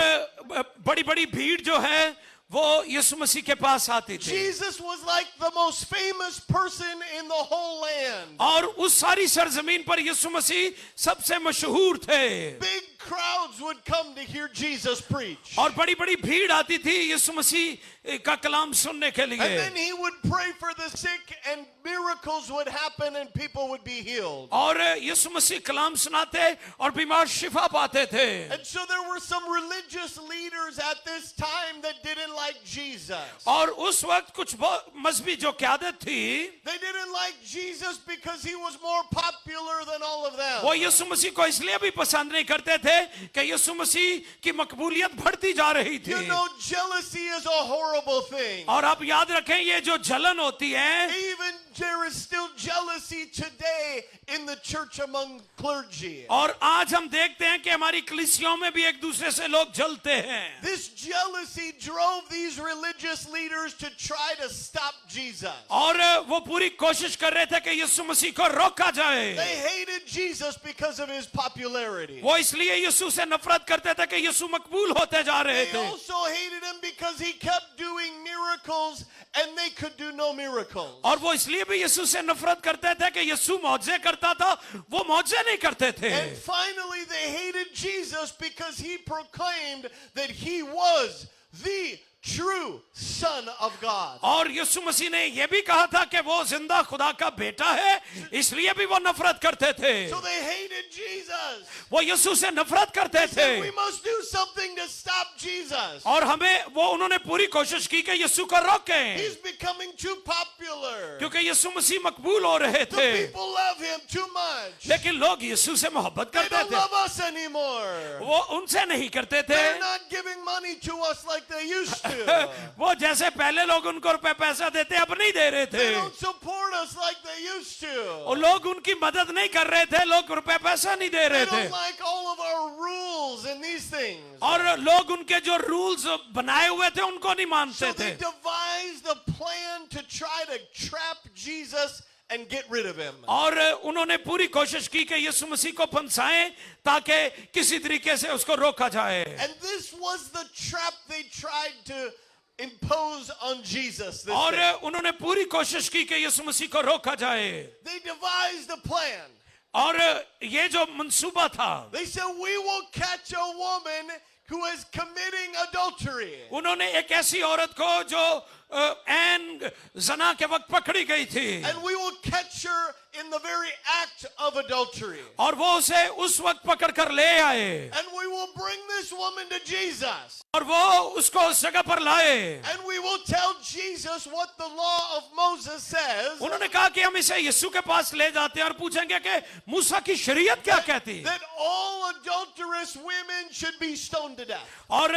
बड़ी बड़ी भीड़ जो है वो यीशु मसीह के पास आती थी। Jesus was like the most famous person in the whole land. और उस सारी सरजमीन पर यीशु मसीह सबसे मशहूर थे। Big crowds would come to hear Jesus preach. और बड़ी बड़ी भीड़ आती थी यीशु मसीह का कलाम सुनने के And then लिए। he would pray for the sick and miracles would happen and people would be healed. और यीशु मसीह कलाम सुनाते और बीमार शिफा पाते थे। And so there were some religious leaders at this time that didn't like Jesus. और उस वक्त कुछ मजहबी जो क़यादत थी They didn't like Jesus because he was more popular than all of them. वो यीशु मसीह को इसलिए भी पसंद नहीं करते थे कि यीशु मसीह की मकबूलियत बढ़ती जा रही थी। You know, jealousy is a horrible thing. और आप याद रखें ये जो जलन होती है, Even there is still jealousy today in the church among clergy. और आज हम देखते हैं कि हमारी कलीसियाओं में भी एक दूसरे से लोग जलते हैं। This jealousy drove these religious leaders to try to stop Jesus. और वो पूरी कोशिश कर रहे थे कि यीशु मसीह को रोका जाए। They hated Jesus because of his popularity. वो इसलिए यीशु से नफरत करते थे कि यीशु मकबूल होते जा रहे They थे। also hated him because he kept doing miracles and they could do no miracles. और वो इसलिए भी यीशु से नफरत करते थे कि यीशु मौजे करता था, वो मौजे नहीं करते थे। And finally they hated Jesus because he proclaimed that he was the true Son of God. और यीशु मसीह ने ये भी कहा था कि वो जिंदा खुदा का बेटा है, इसलिए भी वो नफरत करते थे। So they hated Jesus. वो यीशु से नफरत करते थे। We must do something to stop Jesus. और उन्होंने पूरी कोशिश की कि यीशु को रोकें, He's becoming too popular. क्योंकि यीशु मसीह मकबूल हो रहे The थे। people love him too much. लेकिन लोग यीशु से मोहब्बत They करते don't थे, love us anymore. वो उनसे नहीं करते थे। They're not giving money to us like they used to. वो जैसे पहले लोग उनको रुपए पैसा देते अब नहीं दे रहे थे। They don't support us like they used और to. लोग उनकी मदद नहीं कर रहे थे, लोग रुपए पैसा नहीं दे They रहे थे। don't like all of our rules and these things. और लोग उनके जो रूल्स बनाए हुए थे उनको नहीं मानते So थे। they devised a plan to try to trap Jesus and get rid of him. और उन्होंने पूरी कोशिश की कि यीशु मसीह को फंसाएं ताकि किसी तरीके से उसको रोका जाए। And this was the trap they tried to impose on Jesus. This और day. उन्होंने पूरी कोशिश की कि यीशु मसीह को रोका जाए। They devised a plan. और ये जो मंसूबा था, They said, we will catch a woman who is committing adultery. उन्होंने एक ऐसी औरत को जो ऐन जना के वक्त पकड़ी गई थी, And we will catch her in the very act of adultery. और वो उसे उस वक्त पकड़ कर ले आए, And we will bring this woman to Jesus. और वो उसको उस जगह पर लाए। And we will tell Jesus what the law of Moses says. उन्होंने कहा कि हम इसे यीशु के पास ले जाते हैं और पूछेंगे कि मूसा की शरीयत क्या कहती है, That all adulterous women should be stoned to death. और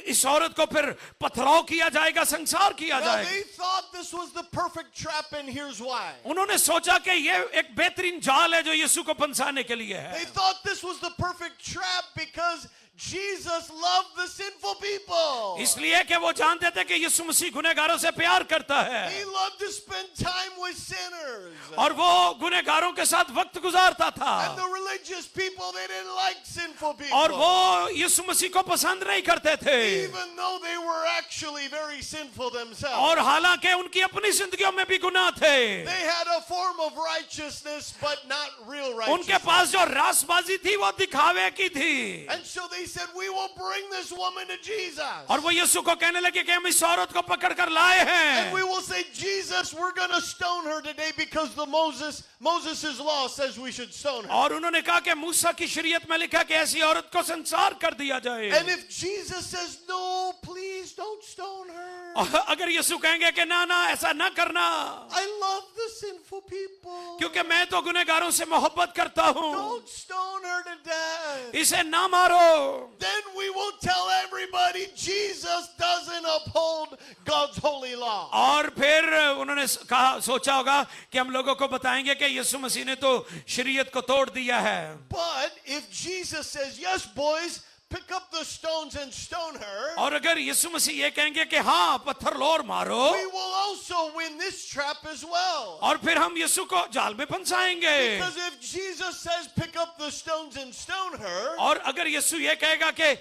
इस औरत को फिर पथराव किया जाएगा, संसार किया Now जाएगा। they thought this was the perfect trap, and here's why. उन्होंने सोचा कि ये एक बेहतरीन जाल है जो यीशु को फंसाने के लिए They है। thought this was the perfect trap because Jesus loved the sinful people. इसलिए कि वो जानते थे कि यीशु मसीह गुनहगारों से प्यार करता है He loved to spend time with sinners. और वो गुनहगारों के साथ वक्त गुजारता था And the religious people, they didn't like sinful people. और वो यीशु मसीह को पसंद नहीं करते थे Even though they were actually very sinful themselves. और हालांकि उनकी अपनी जिंदगियों में भी गुनाह थे They had a form of righteousness, but not real उनके righteousness. पास जो रासबाजी थी वो दिखावे की थी And so they said, we will bring this woman to Jesus. और वो यीशु को कहने लगे कि हम इस औरत को पकड़ कर लाए हैं And we will say, Jesus, we're going to stone her today because the Moses' law says we should stone her. और उन्होंने कहा कि मूसा की शरीयत में लिखा कि ऐसी औरत को संसार कर दिया जाए And if Jesus says, no, please don't stone her. और अगर यीशु कहेंगे कि ना ना ऐसा ना करना I love the sinful people. क्योंकि मैं तो गुनहगारों से मोहब्बत करता हूँ Don't stone her to death. इसे ना मारो Then we will tell everybody Jesus doesn't uphold God's holy law. और फिर उन्होंने कहा सोचा होगा कि हम लोगों को बताएंगे कि यीशु मसीह ने तो शरीयत को तोड़ दिया है But if Jesus says, yes, boys, pick up the stones and stone her, और अगर यीशु मसीह ये कहेंगे कि हाँ पत्थर लो और मारो we will also win this trap as well. और फिर हम यीशु को जाल में फंसाएंगे Because if Jesus says, pick up the stones and stone her, और अगर यीशु ये कहेगा कि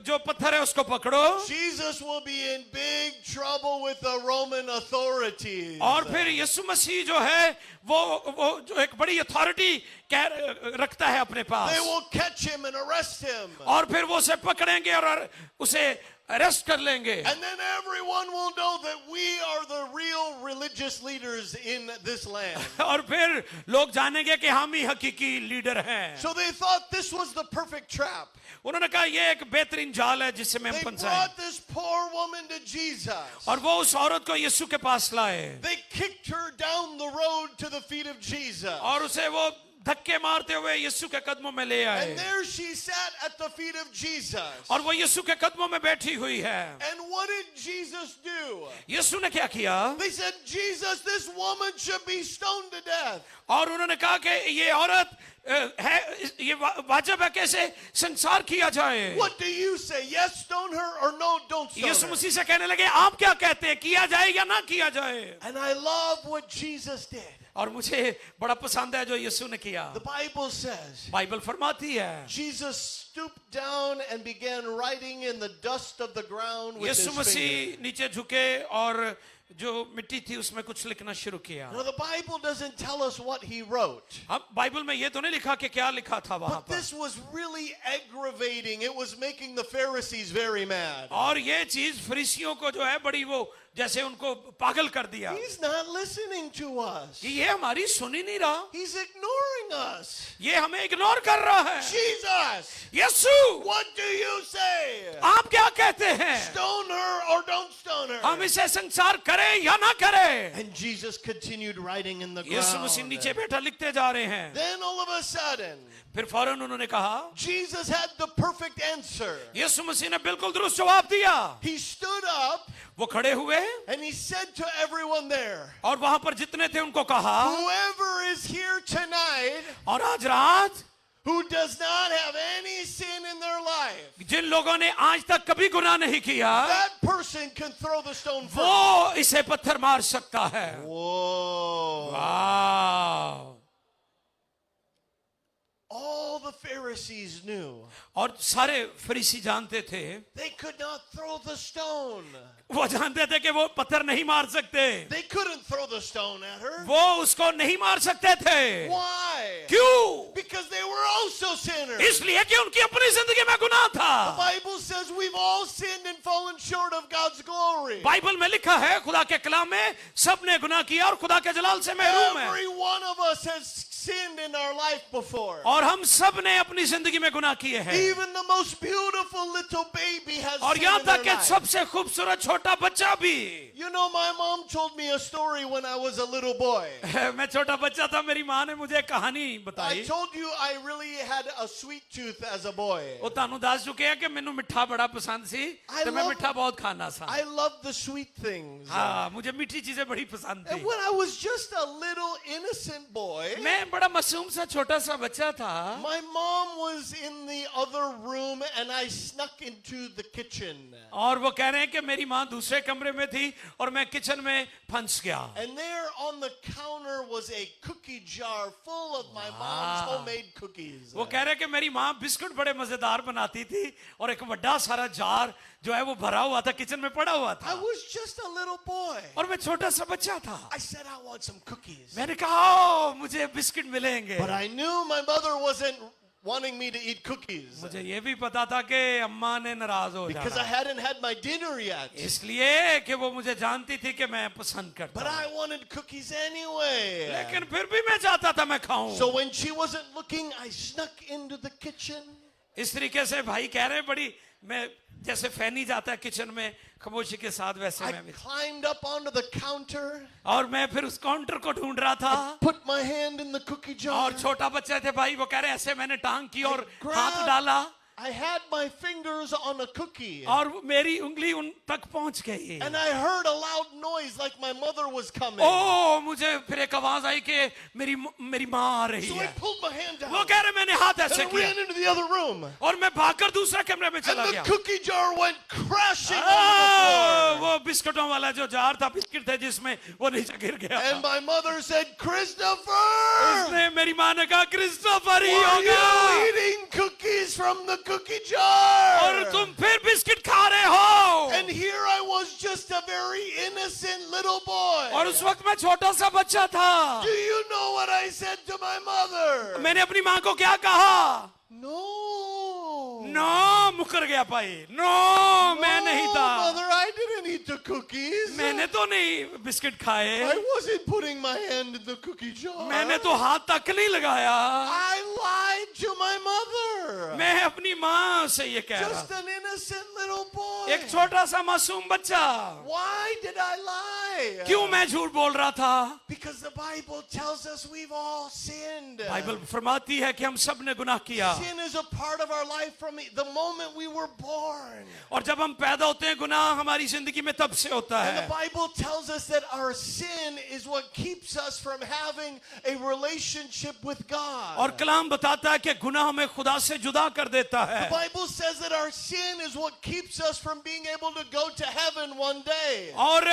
जो पत्थर है उसको पकड़ो Jesus will be in big trouble with the Roman authorities. और फिर यीशु मसीह जो है वो जो एक बड़ी अथॉरिटी रखता है अपने They pass will catch him and arrest him. और फिर वो उसे पकड़ेंगे और उसे अरेस्ट कर लेंगे And then everyone will know that we are the real religious leaders in this land. और फिर लोग जानेंगे कि हम ही हकीकी लीडर हैं So they thought this was the perfect trap. उन्होंने कहा ये एक बेहतरीन जाल है जिससे मैं They फंसाएं brought this poor woman to Jesus. और वो उस औरत को यीशु के पास लाए They kicked her down the road to the feet of Jesus. और उसे वो धक्के मारते हुए यीशु के कदमों में ले आए And there she sat at the feet of Jesus. और वो यीशु के कदमों में बैठी हुई है And what did Jesus do? यीशु ने क्या किया They said, Jesus, this woman should be stoned to death. और उन्होंने कहा कि ये औरत है ये वाजिब है कैसे संसार किया जाए What do you say? Yes, stone her, or no, don't stone Yeshu her. मसीह से कहने लगे आप क्या कहते हैं किया जाए या ना किया जाए And I love what Jesus did. और मुझे बड़ा पसंद है जो यीशु ने किया The Bible says, बाइबल फरमाती है Jesus stooped down and began writing in the dust of the ground with his Yeshu finger. मसीह नीचे झुके और जो मिट्टी थी उसमें कुछ लिखना शुरू किया Now, the Bible doesn't tell us what he wrote. अब बाइबल में ये तो नहीं लिखा कि क्या लिखा था वहां But पर this was really aggravating. It was making the Pharisees very mad. और ये चीज फरीसियों को जो है बड़ी वो जैसे उनको पागल कर दिया He's not listening to us. कि ये हमारी सुन ही नहीं रहा He's ignoring us. ये हमें इग्नोर कर रहा है Jesus, Yeshu what do you say? आप क्या कहते हैं Stone her or don't stone her? हम इसे संसार करें या ना करें And Jesus continued writing in the Yeshu Masih ground. नीचे बैठा लिखते जा रहे हैं Then all of a sudden, फिर फौरन उन्होंने कहा Jesus had the perfect answer. यीशु मसीह ने बिल्कुल दुरुस्त जवाब दिया He stood up वो खड़े हुए and he said to everyone there, और वहां पर जितने थे उनको कहा whoever is here tonight और आज रात who does not have any sin in their life, जिन लोगों ने आज तक कभी गुनाह नहीं किया that person can throw the stone first. वो इसे पत्थर मार सकता है Whoa. वाह All the Pharisees knew और सारे फरीसी जानते थे they could not throw the stone. वो जानते थे कि वो पत्थर नहीं मार सकते They couldn't throw the stone at her. वो उसको नहीं मार सकते थे Why? क्यों Because they were also sinners. इसलिए कि उनकी अपनी जिंदगी में गुनाह The था Bible says we've all sinned and fallen short of God's glory. Bible में लिखा है खुदा के कलाम में सबने गुनाह किया और खुदा के जलाल से महरूम है Every one of us has sinned in our life before. और हम सब ने अपनी जिंदगी में गुनाह किए हैं Even the most beautiful little baby has और sinned यहाँ in तक their कि life. सबसे खूबसूरत छोटा बच्चा भी You know, my mom told me a story when I was a little boy. मैं छोटा बच्चा था मेरी माँ ने मुझे कहानी I बताई told you I really had a sweet tooth as a boy. ਉਹ ਤੁਹਾਨੂੰ ਦੱਸ ਚੁੱਕੇ ਆ ਕਿ ਮੈਨੂੰ ਮਿੱਠਾ ਬੜਾ ਪਸੰਦ ਸੀ I ਤੇ ਮੈਂ love- ਮਿੱਠਾ ਬਹੁਤ ਖਾਣਾ ਸੀ I love the sweet things. हाँ मुझे मीठी चीजें बड़ी पसंद थी And when I was just a little innocent innocent boy. मैं बड़ा मासूम सा छोटा सा बच्चा था. My mom was in the other room and I snuck into the kitchen. और वो कह रहे हैं कि मेरी माँ दूसरे कमरे में थी और मैं किचन में फंस गया. And there on the counter was a cookie jar full of my mom's homemade cookies. वो कह रहे हैं कि मेरी माँ बिस्कुट बड़े मजेदार बनाती थी और एक बड़ा सारा जार जो है वो भरा हुआ था, किचन में पड़ा हुआ I था. was just a little boy. और मैं छोटा सा बच्चा था. I said I want some cookies. मैंने कहा ओ मुझे बिस्किट मिलेंगे. But I knew my mother wasn't wanting me to eat cookies मुझे ये भी पता था कि अम्मा ने नाराज हो because I जाना, hadn't had my dinner yet. इसलिए कि वो मुझे जानती थी कि मैं पसंद करता But हूं. I wanted cookies anyway. लेकिन फिर भी मैं चाहता था मैं खाऊं. So when she wasn't looking, I snuck into the kitchen. इस तरीके से भाई कह रहे हैं बड़ी मैं जैसे फैनी जाता है किचन में खामोशी के साथ वैसे I मैं भी. climbed up onto the counter, और मैं फिर उस काउंटर को ढूंढ रहा था. put my hand in the cookie jar. और छोटा बच्चा थे भाई, वो कह रहे ऐसे मैंने टांग की और grab- हाथ डाला I had my fingers on a cookie. और मेरी उंगली उन तक पहुंच गई. And I heard a loud noise like my mother was coming. ओ मुझे फिर एक आवाज आई कि मेरी माँ आ रही So I है. pulled my hand down. वो कह रहे मैंने हाथ And ऐसे I किया ran into the other room. और मैं भागकर दूसरे कमरे में And चला the गया. cookie jar went crashing on the floor. वो बिस्कुटों वाला जो जार था, बिस्किट थे जिसमें, वो नीचे गिर गया. And my mother said, Christopher, उसने मेरी माँ ने कहा क्रिस्टोफर ही were होगा you eating cookies from the cookie jar? और तुम फिर बिस्किट खा रहे हो. And here I was just a very innocent little boy. और उस वक्त मैं छोटा सा बच्चा था. Do you know what I said to my mother? मैंने अपनी माँ को क्या कहा? No. नो मुकर गया भाई. नो मैं नहीं No, था. mother, I didn't eat the cookies. मैंने तो नहीं बिस्किट खाए. I wasn't putting my hand in the cookie jar. मैंने तो हाथ तक नहीं लगाया. I lied to my mother. मैं अपनी माँ से ये कह रहा Just था. an innocent little boy. एक छोटा सा मासूम बच्चा. Why did I lie? क्यों मैं झूठ बोल रहा था? Because the Bible tells us we've all sinned. Bible फरमाती है कि हम सब ने गुनाह किया. Sin is a part of our life from the moment we were born. और जब हम पैदा होते हैं गुनाह हमारी जिंदगी में तब से होता And the है. Bible tells us that our sin is what keeps us from having a relationship with God. और कलाम बताता है कि गुनाह हमें खुदा से जुदा कर देता The है. Bible says that our sin is what keeps us from being able to go to heaven one day. और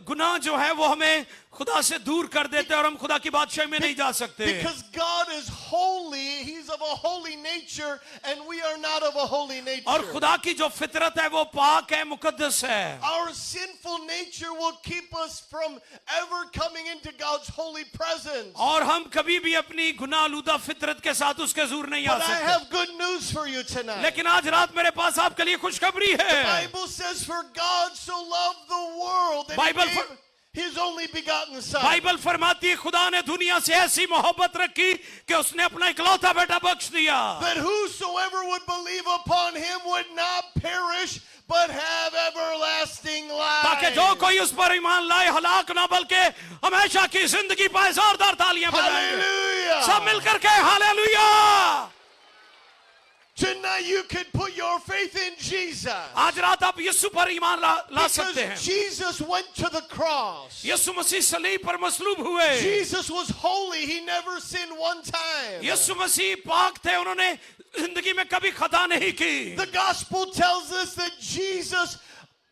गुनाह जो है वो हमें खुदा से दूर कर देते हैं और हम खुदा की बादशाही में नहीं जा सकते. Because God is holy, He's of a holy nature, and we are not of a holy nature. और खुदा की जो फितरत है वो पाक है, मुकद्दस है. Our sinful nature will keep us from ever coming into God's holy presence. और हम कभी भी अपनी गुनाह आलूदा फितरत के साथ उसके हुजूर नहीं आ But I सकते. have good news for you tonight. लेकिन आज रात मेरे पास आपके लिए खुशखबरी The है. Bible says, for God so loved the world that Bible He gave His only begotten Son. Bible फरमाती है खुदा ने दुनिया से ऐसी मोहब्बत रखी कि उसने अपना इकलौता बेटा बख्श दिया. That whosoever would believe upon Him would not perish, but have everlasting life. ताकि जो कोई उस पर ईमान लाए हलाक ना बल्कि हमेशा की जिंदगी पाए. जोरदार तालियां बजाएंगे Hallelujah. सब मिलकर के hallelujah. Tonight you can put your faith in Jesus. आज रात आप यीशु पर ईमान ला सकते हैं. Because Jesus went to the cross. यीशु मसीह सलीब पर मसलूब हुए. Jesus was holy. He never sinned one time. यीशु मसीह पाक थे, उन्होंने जिंदगी में कभी खता नहीं की. The gospel tells us that Jesus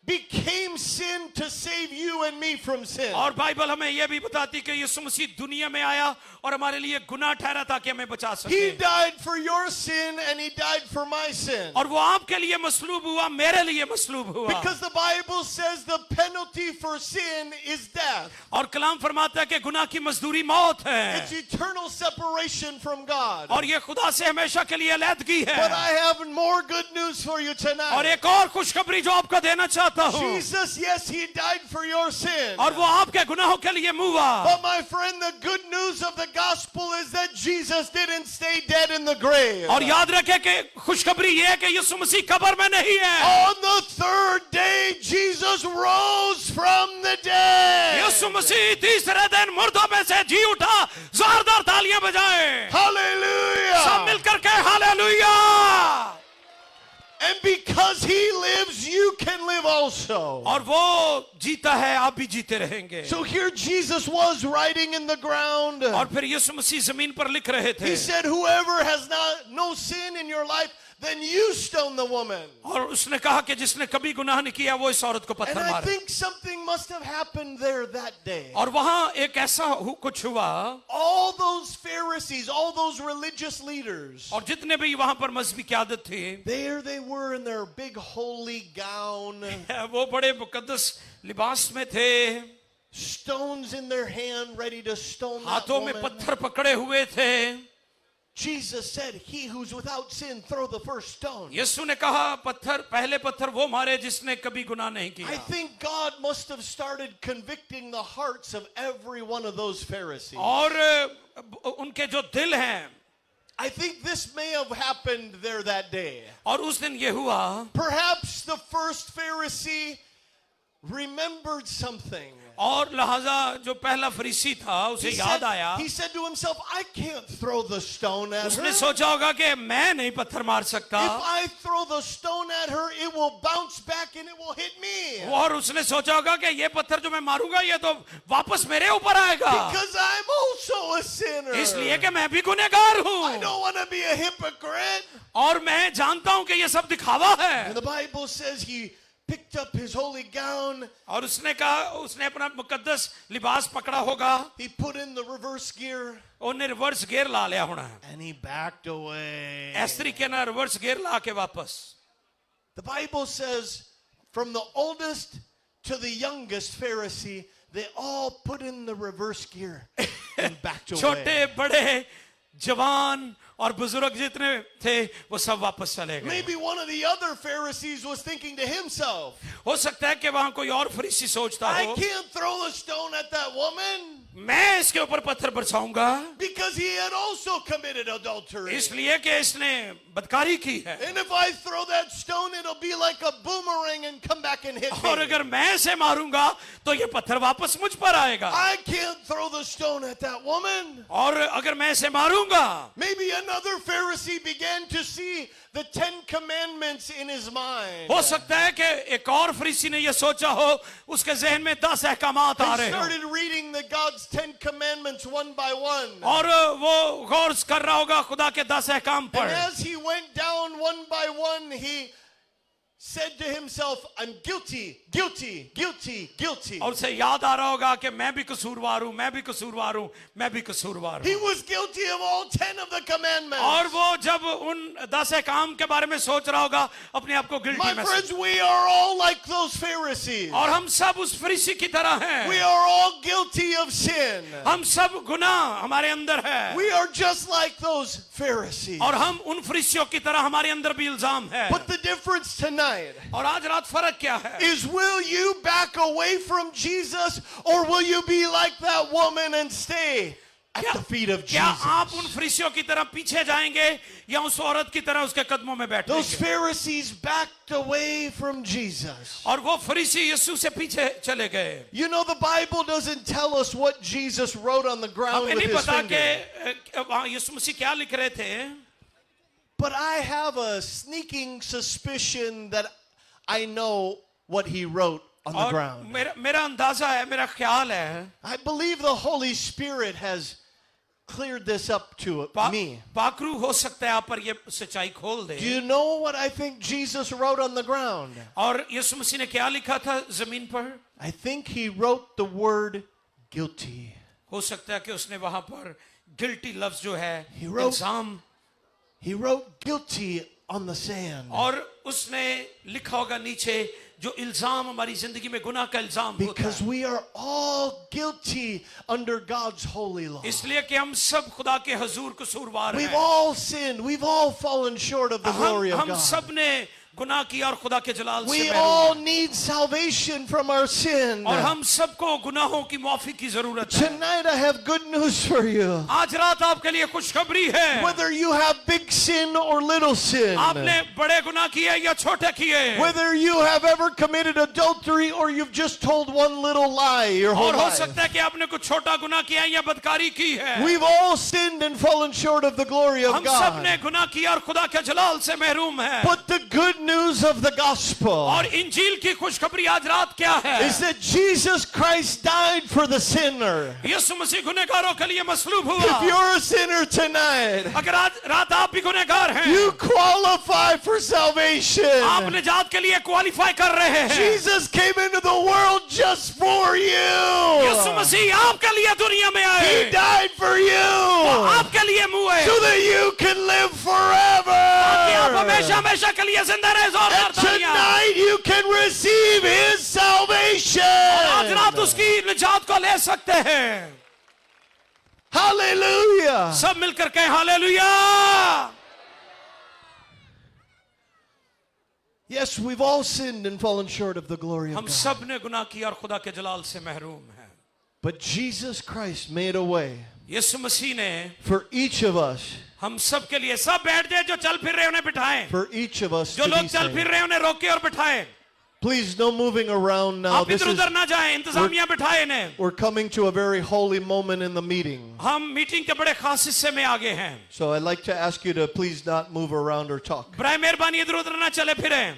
became sin to save you and me from sin. और बाइबल हमें यह भी बताती कि यीशु मसीह दुनिया में आया और हमारे लिए गुनाह ठहरा ताकि हमें बचा He सके. died for your sin and He died for my sin. और वो आपके लिए मसलूब हुआ, मेरे लिए मसलूब हुआ. Because the Bible says the penalty for sin is death. और कलाम फरमाता है कि गुनाह की मजदूरी मौत है. It's eternal separation from God. और ये खुदा से हमेशा के लिए अलहदगी है. But I have more good news for you और tonight. एक और खुशखबरी जो आपको देना चाहता हूँ. Jesus, yes, He died for your sin. और वो आपके गुनाहों के लिए मुआ. But my friend, the good news of the gospel is that Jesus didn't stay dead in the grave. और याद रखें कि खुशखबरी ये है कि यीशु मसीह कब्र में नहीं है. On the third day, Jesus rose from the dead. यीशु मसीह तीसरे दिन मुर्दों में से जी उठा. जोरदार तालियां बजाएं. सब Hallelujah. मिलकर के hallelujah. And because He lives, you can live also. और वो जीता है, आप भी जीते रहेंगे। So here Jesus was writing in the ground. और फिर यीशु मसीह जमीन पर लिख रहे थे। He said, whoever has no sin in your life, then you stone the woman. और उसने कहा कि जिसने कभी गुनाह नहीं किया वो इस औरत को And पत्थर I मारे। think something must have happened there that day. और वहां एक ऐसा कुछ हुआ, All those Pharisees, all those religious leaders, और जितने भी वहां पर मजहबी क़यादत थी, there they were in their big holy gown, वो बड़े मुकद्दस लिबास में थे, stones in their hand, ready to stone that हाथों में woman. पत्थर पकड़े हुए थे। Jesus said, he who's without sin, throw the first stone. यीशु ने कहा पहले पत्थर वो मारे जिसने कभी गुनाह नहीं I किया। think God must have started convicting the hearts of every one of those Pharisees. और उनके जो दिल हैं, I think this may have happened there that day. और उस दिन ये हुआ, Perhaps the first Pharisee remembered something. और लिहाजा जो पहला फरीसी था उसे याद आया। He said to himself, I can't throw the stone at her. उसने सोचा होगा कि मैं नहीं पत्थर मार सकता, If I throw the stone at her, it will bounce back and it will hit me. और उसने सोचा होगा कि ये पत्थर जो मैं मारूंगा ये तो वापस मेरे ऊपर आएगा, Because I'm also a sinner. इसलिए कि मैं भी गुनहगार I हूँ, don't want to be a hypocrite. और मैं जानता हूँ कि ये सब दिखावा है। And the Bible says he picked up his holy gown. और उसने कहा, उसने अपना मुकद्दस लिबास पकड़ा होगा, He put in the reverse gear उन्हें रिवर्स गियर ला लिया होना है, and he backed away. इस तरीके ना रिवर्स गियर ला के वापस। The Bible says from the oldest to the youngest Pharisee, they all put in the reverse gear and backed away. छोटे बड़े जवान और बुजुर्ग जितने थे वो सब वापस चले गए। Maybe one of the other Pharisees was thinking to himself, हो सकता है कि वहां कोई और फरीसी सोचता I हो, can't throw the stone at that woman मैं इसके ऊपर पत्थर बरसाऊंगा, because he had also committed adultery. इसलिए कि इसने बदकारी की है, And if I throw that stone, it'll be like a boomerang and come back and hit और me. अगर मैं इसे मारूंगा तो ये पत्थर वापस मुझ पर आएगा, I can't throw the stone at that woman. और अगर मैं इसे मारूंगा, Maybe another Pharisee began to see the 10 commandments in his mind. हो सकता है कि एक और फरीसी ने ये सोचा हो, उसके जहन में 10 अहकामात आ He रहे हो, started reading the God's 10 commandments one by one. और वो गौर कर रहा होगा खुदा के 10 अहकाम And पर। as he went down one by one, he said to himself, I'm guilty, guilty, guilty, guilty. और उसे याद आ रहा होगा कि मैं भी कसूरवार हूं, मैं भी कसूरवार हूं, मैं भी कसूरवार He हूं। was guilty of all 10 of the commandments. और वो जब उन 10 काम के बारे में सोच रहा होगा, अपने आप को गिल्टी My महसूस, friends, we are all like those Pharisees. और हम सब उस फरीसी की तरह We हैं, are all guilty of sin. हम सब गुनाह हमारे अंदर है, We are just like those Pharisees. और हम उन फरीसियों की तरह हमारे अंदर भी इल्जाम है। But the difference tonight और आज रात फर्क क्या है? is, will you back away from Jesus, or will you be like that woman and stay at the feet of क्या आप Jesus? उन फरीसियों की तरह पीछे जाएंगे या उस औरत की तरह उसके कदमों में Those बैठेंगे? Pharisees backed away from Jesus. और वो फरीसी यीशु से पीछे चले गए। You know, the Bible doesn't tell us what Jesus wrote on the ground हमें with नहीं his पता finger. कि वहाँ यीशु मसीह क्या लिख रहे थे, But I have a sneaking suspicion that I know what he wrote on the और ground. मेरा अंदाजा है, मेरा ख्याल है, I believe the Holy Spirit has cleared this up to me. पाखरू हो सकता है आप पर ये सच्चाई खोल दे। Do you know what I think Jesus wrote on the ground? और यीशु मसीह ने क्या लिखा था जमीन पर? I think he wrote the word guilty. हो सकता है कि उसने वहां पर गिल्टी लफ्ज जो है, He wrote- इल्जाम, He wrote guilty on the sand. और उसने लिखा होगा नीचे जो इल्जाम हमारी जिंदगी में गुनाह का इल्जाम होता Because है, we are all guilty under God's holy law. इसलिए कि हम सब खुदा के हजूर कसूरवार We've हैं। all sinned. We've all fallen short of the glory of हम God. सब ने गुनाह किया और खुदा के जलाल से We महरूम all हैं। need salvation from our sin. और हम सबको गुनाहों की माफी की जरूरत है। Tonight I have good news for you. आज रात आपके लिए खुशखबरी है, Whether you have big sin or little sin, आपने बड़े गुनाह किए या छोटे किए, whether you have ever committed adultery or you've just told one little lie your whole और हो life. सकता है कि आपने कुछ छोटा गुनाह किया या बदकारी की है। We've all sinned and fallen short of the glory of हम सब God. ने गुनाह किया और खुदा के जलाल से महरूम है। But the good news of the gospel और इंजील की खुशखबरी आज रात क्या है? is that Jesus Christ died for the sinner. यीशु मसीह गुनहगारों के लिए मसलूब If हुआ. you're a sinner tonight, अगर आज रात आप भी गुनहगार हैं, you qualify for salvation. आप निजात के लिए क्वालिफाई कर रहे हैं. Jesus came into the world just for Yeshu you. मसीह आपके लिए दुनिया में He आए, died for वो you आपके लिए मुए, so that you can live ताकि आप forever. हमेशा हमेशा के लिए जिंदा रहे. And जोरदार तालियां. tonight you can receive His आज salvation. रात उसकी निजात को ले सकते हैं. Hallelujah. सब मिलकर कहें hallelujah. Yes, we've all sinned and fallen short of the glory of हम God. सब ने गुनाह किया और खुदा के जलाल से महरूम हैं. But Jesus Christ made a way यीशु मसीह ने for each of us, हम सब के लिए, सब बैठ जाए जो चल फिर रहे उन्हें बिठाएं, for each of us जो to लोग be चल फिर saved. रहे उन्हें रोके और बिठाएं. Please, no moving around now. आप This इधर is, उधर ना जाएं, इंतजामिया बिठाएं इन्हें. we're coming to a very holy moment in the meeting. हम मीटिंग के बड़े खास हिस्से में आगे हैं. So I'd like to ask you to please not move around or talk. बराए मेहरबानी इधर उधर ना चले फिरें.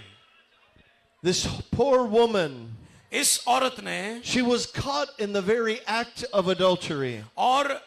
This poor woman, इस औरत ने, she was caught in the very act of adultery. और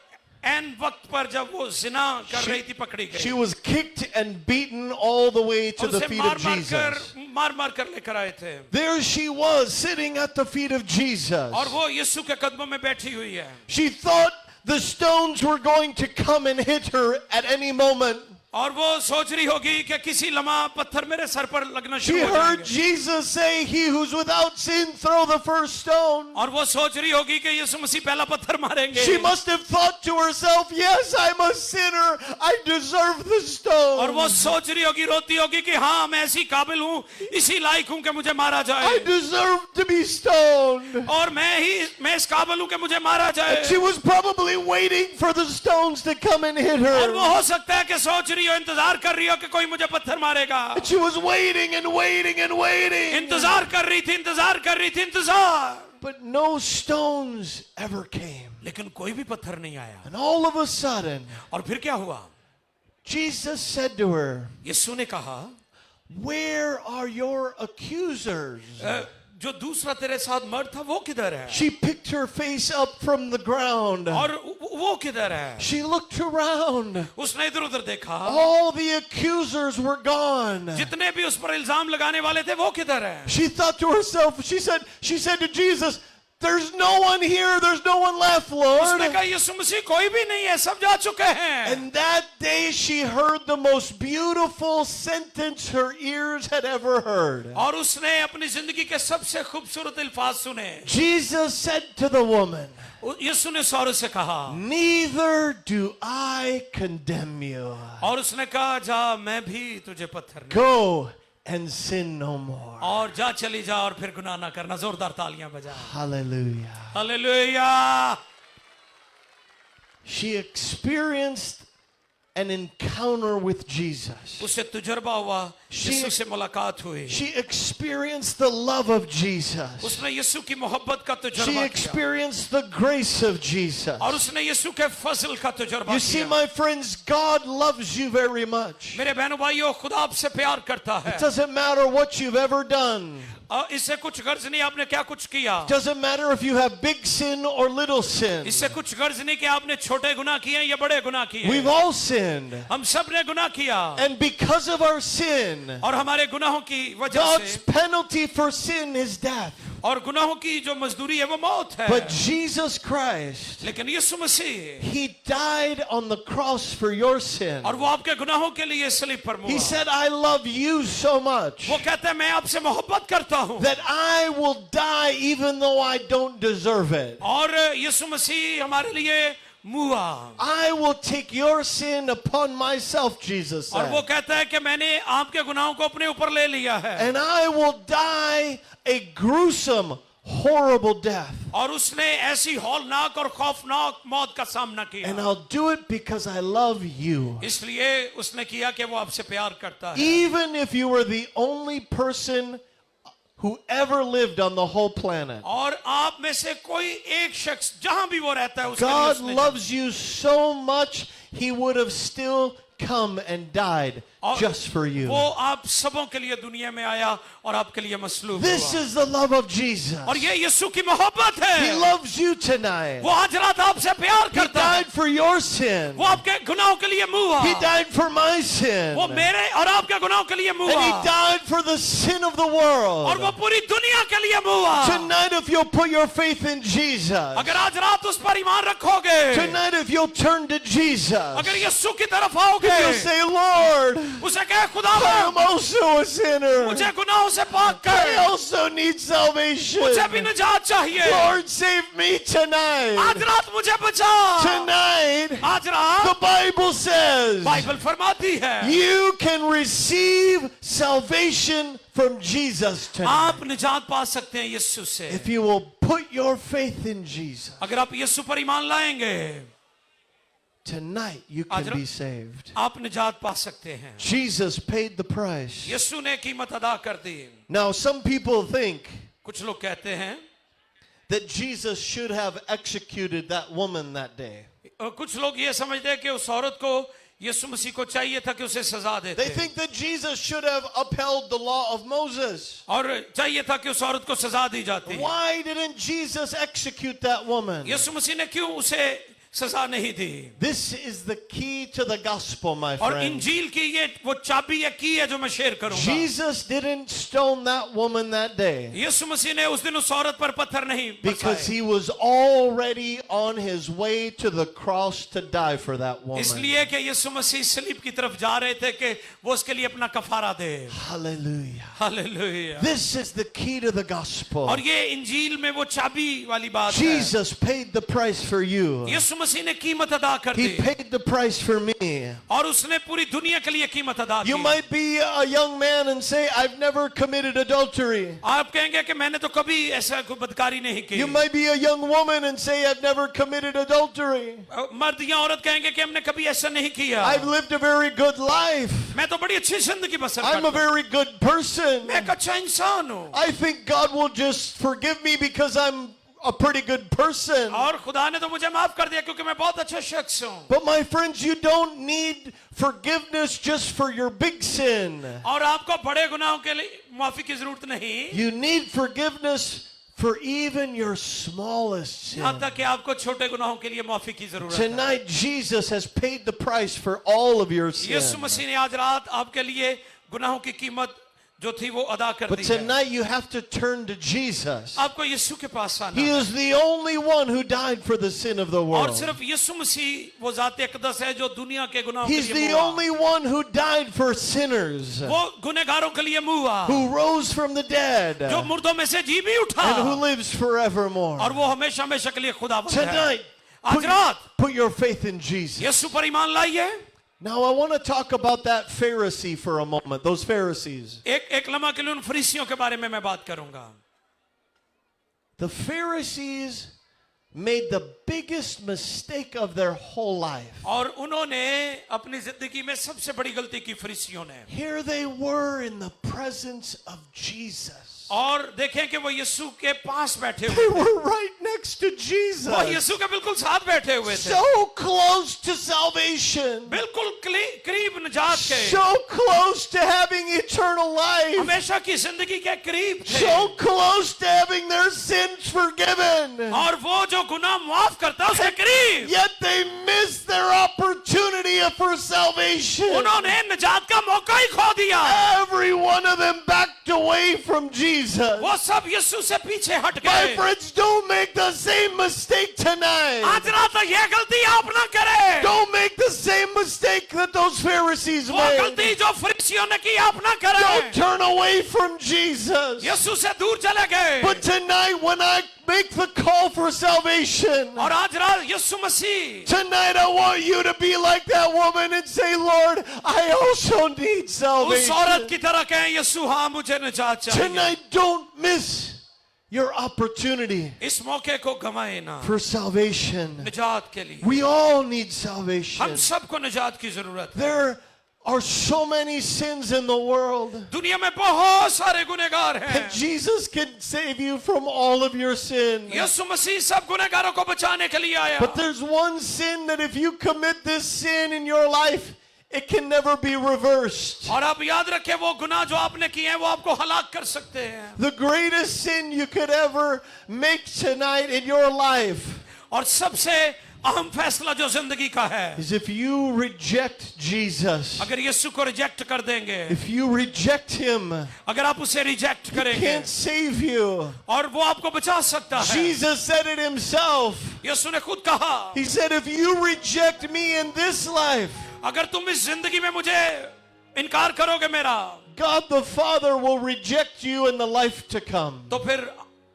एन वक्त पर जब वो जिना कर रही थी पकड़ी She गई, was kicked and beaten all the way to और the उसे feet मार of मार कर Jesus. मार मार कर लेकर आए थे. There she was, sitting at the feet of Jesus. और वो यीशु के कदमों में बैठी हुई है. She thought the stones were going to come and hit her at any moment. और वो सोच रही होगी कि किसी लम्हा पत्थर मेरे सर पर लगना She शुरू हो heard जाएंगे. Jesus say, "He who's without sin, throw the first stone." और वो सोच रही होगी कि यीशु मसीह पहला पत्थर मारेंगे. She must have thought to herself, "Yes, I'm a sinner. I deserve the और वो stone. सोच रही होगी, रोती होगी कि हाँ मैं ऐसी काबिल हूँ, इसी लायक हूँ कि मुझे मारा I जाए, deserve to be stoned." और मैं इस काबिल हूँ कि मुझे मारा जाए. And she was probably waiting for the stones to come and hit और वो her. हो सकता है कि सोच रही हो, इंतजार कर रही हो कि कोई मुझे पत्थर मारेगा. And she was waiting and waiting and waiting. इंतजार कर रही थी, इंतजार कर रही थी, इंतजार. But no stones ever came. लेकिन कोई भी पत्थर नहीं आया. And all of a sudden, और फिर क्या हुआ? Jesus said to her, यीशु ने कहा, "Where are your accusers?" जो दूसरा तेरे साथ मर्द था वो किधर है? She picked her face up from the ground. और वो किधर है? She looked around. उसने इधर उधर देखा. All the accusers were gone. जितने भी उस पर इल्जाम लगाने वाले थे वो किधर है? She thought to herself, she said to Jesus, "There's no one here, there's no one left, Lord." उसने कहा यीशु मसीह कोई भी नहीं है, सब जा चुके हैं. And that day she heard the most beautiful sentence her ears had ever heard. और उसने अपनी जिंदगी के सबसे खूबसूरत अल्फाज सुने. Jesus said to the woman, यीशु ने उस औरत से कहा, "Neither do I condemn you. और उसने कहा जा मैं भी तुझे पत्थर नहीं. Go and sin no more." और जा चली जा और फिर गुनाह ना करना. जोरदार तालियां बजा. Hallelujah. Hallelujah. She experienced an encounter with Jesus. उसे तजुर्बा हुआ, She- यीशु से मुलाकात हुई. She experienced the love of Jesus. उसने यीशु की मोहब्बत का She तजुर्बा किया. experienced the grace of Jesus. और उसने यीशु के फजल का तजुर्बा You see, किया. my friends, God loves you very much. मेरे बहनों भाइयों, खुदा आपसे प्यार करता है. It doesn't matter what you've ever done. और इससे कुछ गर्ज नहीं आपने क्या कुछ किया. It doesn't matter if you have big sin or little sin. इससे कुछ गर्ज नहीं कि आपने छोटे गुनाह किए या बड़े गुनाह किए. We've all sinned. हम सब ने गुनाह किया. And because of our sin, और हमारे गुनाहों की वजह God's से, penalty for sin is death. और गुनाहों की जो मजदूरी है वो मौत है. But Jesus Christ, लेकिन यीशु मसीह, He died on the cross for your sin. और वो आपके गुनाहों के लिए सलीब पर He मुआ. said, "I love you so much वो कहता है मैं आपसे मोहब्बत करता हूँ. that I will die even though I don't deserve it. और यीशु मसीह हमारे लिए मुआ. I will take your sin upon myself," Jesus और वो said. कहता है कि मैंने आपके गुनाहों को अपने ऊपर ले लिया है. "And I will die a gruesome, horrible death. और उसने ऐसी हौलनाक और खौफनाक मौत का सामना And किया. I'll do it because I love you." इसलिए उसने किया कि वो आपसे प्यार करता है. Even if you were the only person who ever lived on the whole planet. और आप में से कोई एक शख्स जहां भी वो रहता है उसके लिए God उसने loves you so much, He would have still come and died और just for you. वो आप सबों के लिए दुनिया में आया और आपके लिए मसलूब This हुआ। is the love of Jesus. और ये यीशु की मोहब्बत He है। loves you tonight. वो आज रात आपसे प्यार He करता है। died for your sin. वो आपके गुनाहों के लिए मुआ। He died for my sin. वो मेरे और आपके गुनाहों के लिए And मुआ। he died for the sin of the और वो world. पूरी दुनिया के लिए मुआ। Tonight, if you'll put your faith in Jesus, अगर आज रात उस पर ईमान रखोगे, tonight, if you'll turn to Jesus, अगर यीशु की तरफ you'll आओगे, say, Lord, उसे कहे I खुदा am also a sinner. मुझे गुनाहों से पाक I कर, also need salvation. मुझे भी निजात चाहिए। Lord, save me tonight. आज रात मुझे बचा। Tonight, आज the रात Bible says बाइबल फरमाती है you can receive salvation from Jesus tonight. आप निजात पा सकते हैं यीशु से, If you will put your faith in Jesus, अगर आप यीशु पर ईमान लाएंगे tonight you can be saved. आप निजात पा सकते हैं। Jesus paid the price. यीशु ने कीमत अदा कर दी। Now, some people think कुछ लोग कहते हैं that Jesus should have executed that woman that day. कुछ लोग ये समझते हैं कि उस औरत को यीशु मसीह को चाहिए था कि उसे सजा देते, They think that Jesus should have upheld the law of Moses. और चाहिए था कि उस औरत को सजा दी जाती। Why didn't Jesus execute that woman? यीशु मसीह ने क्यों उसे सजा नहीं दी? This is the key to the gospel, my और friend. इंजील की ये वो चाबी या की है जो मैं शेयर करूंगा। Jesus didn't stone that woman that day यीशु मसीह ने उस दिन उस औरत पर पत्थर नहीं because बरसाए, he was already on his way to the cross to die for that woman. इसलिए कि यीशु मसीह सलीब की तरफ जा रहे थे कि वो उसके लिए अपना कफारा दे। Hallelujah. Hallelujah. This is the key to the gospel. और ये इंजील में वो चाबी वाली बात है। Jesus paid the price for you. यीशु मसीह ने कीमत अदा कर He the paid the price for me. और उसने पूरी दुनिया के लिए कीमत अदा You की। might be a young man and say, I've never committed adultery. आप कहेंगे कि मैंने तो कभी ऐसा कोई बदकारी नहीं की। You might be a young woman and say, I've never committed adultery. मर्द या औरत कहेंगे कि हमने कभी ऐसा नहीं किया। I've lived a very good life. मैं तो बड़ी अच्छी जिंदगी बसर I'm a करता हूँ। very good person. मैं एक अच्छा इंसान हूँ I think God will just forgive me because I'm a pretty good person. और खुदा ने तो मुझे माफ कर दिया क्योंकि मैं बहुत अच्छा शख्स हूँ। But my friends, you don't need forgiveness just for your big sin. और आपको बड़े गुनाहों के लिए माफी की जरूरत नहीं, You need forgiveness for even your smallest sin. यहाँ तक कि आपको छोटे गुनाहों के लिए माफी की जरूरत है। Tonight, Jesus has paid the price for all of your sin. यीशु मसीह ने आज रात आपके लिए गुनाहों की कीमत जो थी वो अदा कर But दी है। tonight, you have to turn to Jesus. आपको यीशु के पास आना He है। is the only one who died for the sin of the और world. सिर्फ यीशु मसीह वो ज़ात अक़दस है जो दुनिया के गुनाहों के He's लिए the मुआ, only one who died for sinners, वो गुनहगारों के लिए मुआ, who rose from the dead, जो and मुर्दों में से जी भी उठा who lives forevermore. और वो हमेशा हमेशा के लिए खुदावंद है। Tonight, आज रात put your faith in Jesus. यीशु पर ईमान लाइए। Now, I want to talk about that Pharisee for a moment, those Pharisees. एक लम्हा के लिए उन फरीसियों के बारे में मैं बात करूंगा। The Pharisees made the biggest mistake of their whole life. और उन्होंने अपनी जिंदगी में सबसे बड़ी गलती की फरीसियों ने। Here they were in the presence of Jesus. और देखें कि वो यीशु के पास बैठे They हुए थे, were right next to Jesus. वो यीशु के बिल्कुल साथ बैठे हुए थे, So close to salvation. बिल्कुल करीब निजात के, So close to having eternal life. हमेशा की जिंदगी के करीब थे। So close to having their sins forgiven. और वो जो गुनाह माफ करता है उसके करीब, Yet they missed their opportunity for salvation. उन्होंने निजात का मौका ही खो दिया। Every one of them backed away from Jesus. वो सब यीशु से पीछे हट My गए। friends, don't make the same mistake tonight. आज रात ये गलती आप ना करें। Don't make the same mistake that those Pharisees वो made. गलती जो फरीसियों ने की आप ना Don't करें। turn away from Jesus. यीशु से दूर चले गए। But tonight, when I make the call for salvation, और आज रात यीशु मसीह, tonight I want you to be like that woman and say, Lord, I also need उस औरत salvation. की तरह कहें यीशु हाँ मुझे निजात चाहिए। Tonight, don't miss your opportunity इस मौके को गंवाए ना for salvation. निजात के लिए। We all need हम salvation. सबको निजात की जरूरत है। There are so many sins in the world. दुनिया में बहुत सारे गुनहगार हैं। And Jesus can save you from all of your sin. यीशु मसीह सब गुनहगारों को बचाने के लिए आया। But there's one sin that if you commit this sin in your life, it can never be reversed. और आप याद रखें वो गुनाह जो आपने किए हैं वो आपको हलाक कर सकते हैं. The greatest sin you could ever make tonight in your life और सबसे अहम फैसला जो जिंदगी का है, is if you reject Jesus. अगर यीशु को रिजेक्ट कर देंगे, If you reject him, अगर आप उसे रिजेक्ट he करेंगे, can't save you. और वो आपको बचा सकता है. Jesus said it himself. यीशु ने खुद कहा, He said, if you reject me in this life, अगर तुम इस जिंदगी में मुझे इनकार करोगे मेरा, God the Father will reject you in the life to come. तो फिर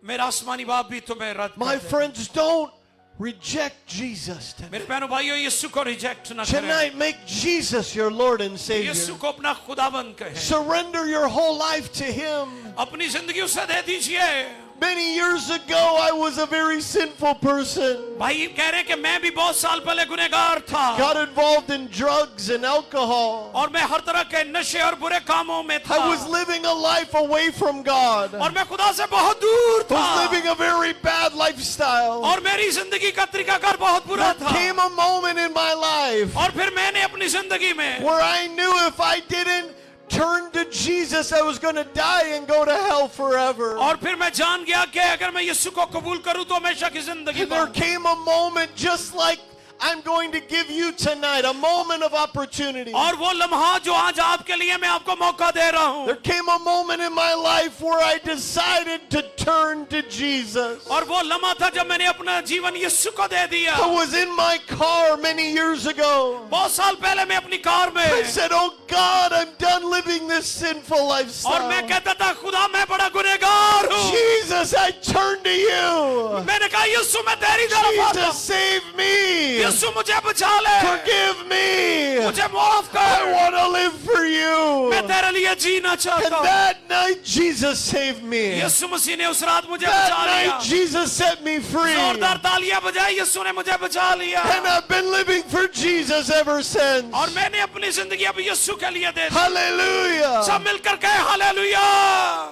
मेरा आसमानी बाप भी तुम्हें रद्द My कर देगा. friends, don't reject Jesus tonight. मेरे बहनों भाइयों, यीशु को रिजेक्ट न करें. Tonight, make Jesus your Lord and Savior. यीशु को अपना खुदाबंद कहें. Surrender your whole life to Him. अपनी जिंदगी उसे दे दीजिए. Many years ago, I was a very sinful person. भाई कह रहे हैं कि मैं भी बहुत साल पहले गुनहगार था, Got involved in drugs and alcohol. और मैं हर तरह के नशे और बुरे कामों में था, I was living a life away from God. और मैं खुदा से बहुत दूर I was था, living a very bad lifestyle. और मेरी जिंदगी का तरीकाकार बहुत बुरा There था. came a moment in my life और फिर मैंने अपनी जिंदगी में, where I knew if I didn't turn to Jesus, I was going to die and go to hell forever. और फिर मैं जान गया कि अगर मैं यीशु को कबूल करूं तो हमेशा की जिंदगी And there पाऊं. came a moment just like I'm going to give you tonight, a moment of opportunity. और वो लम्हा जो आज आपके लिए मैं आपको मौका दे रहा हूं, There came a moment in my life where I decided to turn to Jesus. और वो लम्हा था जब मैंने अपना जीवन यीशु को दे दिया. I was in my car many years ago. बहुत साल पहले मैं अपनी कार I में, said, oh God, I'm done living this sinful और lifestyle. मैं कहता था खुदा मैं बड़ा गुनहगार हूं. Jesus, I turn to you. मैंने कहा यीशु मैं तेरी तरफ आता Jesus, हूं. save me. यीशु मुझे बचा ले, Forgive me. मुझे माफ I कर, want to live for you. मैं तेरे लिए जीना And चाहता हूं. that night, Jesus saved me. यीशु मसीह ने उस रात मुझे That बचा लिया. night, Jesus set me free. जोरदार तालियां बजाई, यीशु ने मुझे बचा लिया. And I've been living for Jesus ever since. और मैंने अपनी जिंदगी अब यीशु के लिए दे दी. Hallelujah. सब मिलकर कहे हालेलुया.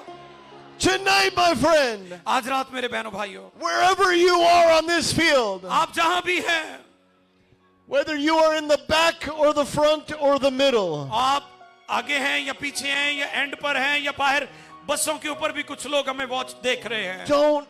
Tonight, my friend, आज रात मेरे बहनों भाइयों, wherever you are on this field, आप जहां भी हैं, whether you are in the back or the front or the middle, आप आगे हैं या पीछे हैं या एंड पर हैं या बाहर बसों के ऊपर भी कुछ लोग हमें वॉच देख रहे हैं, don't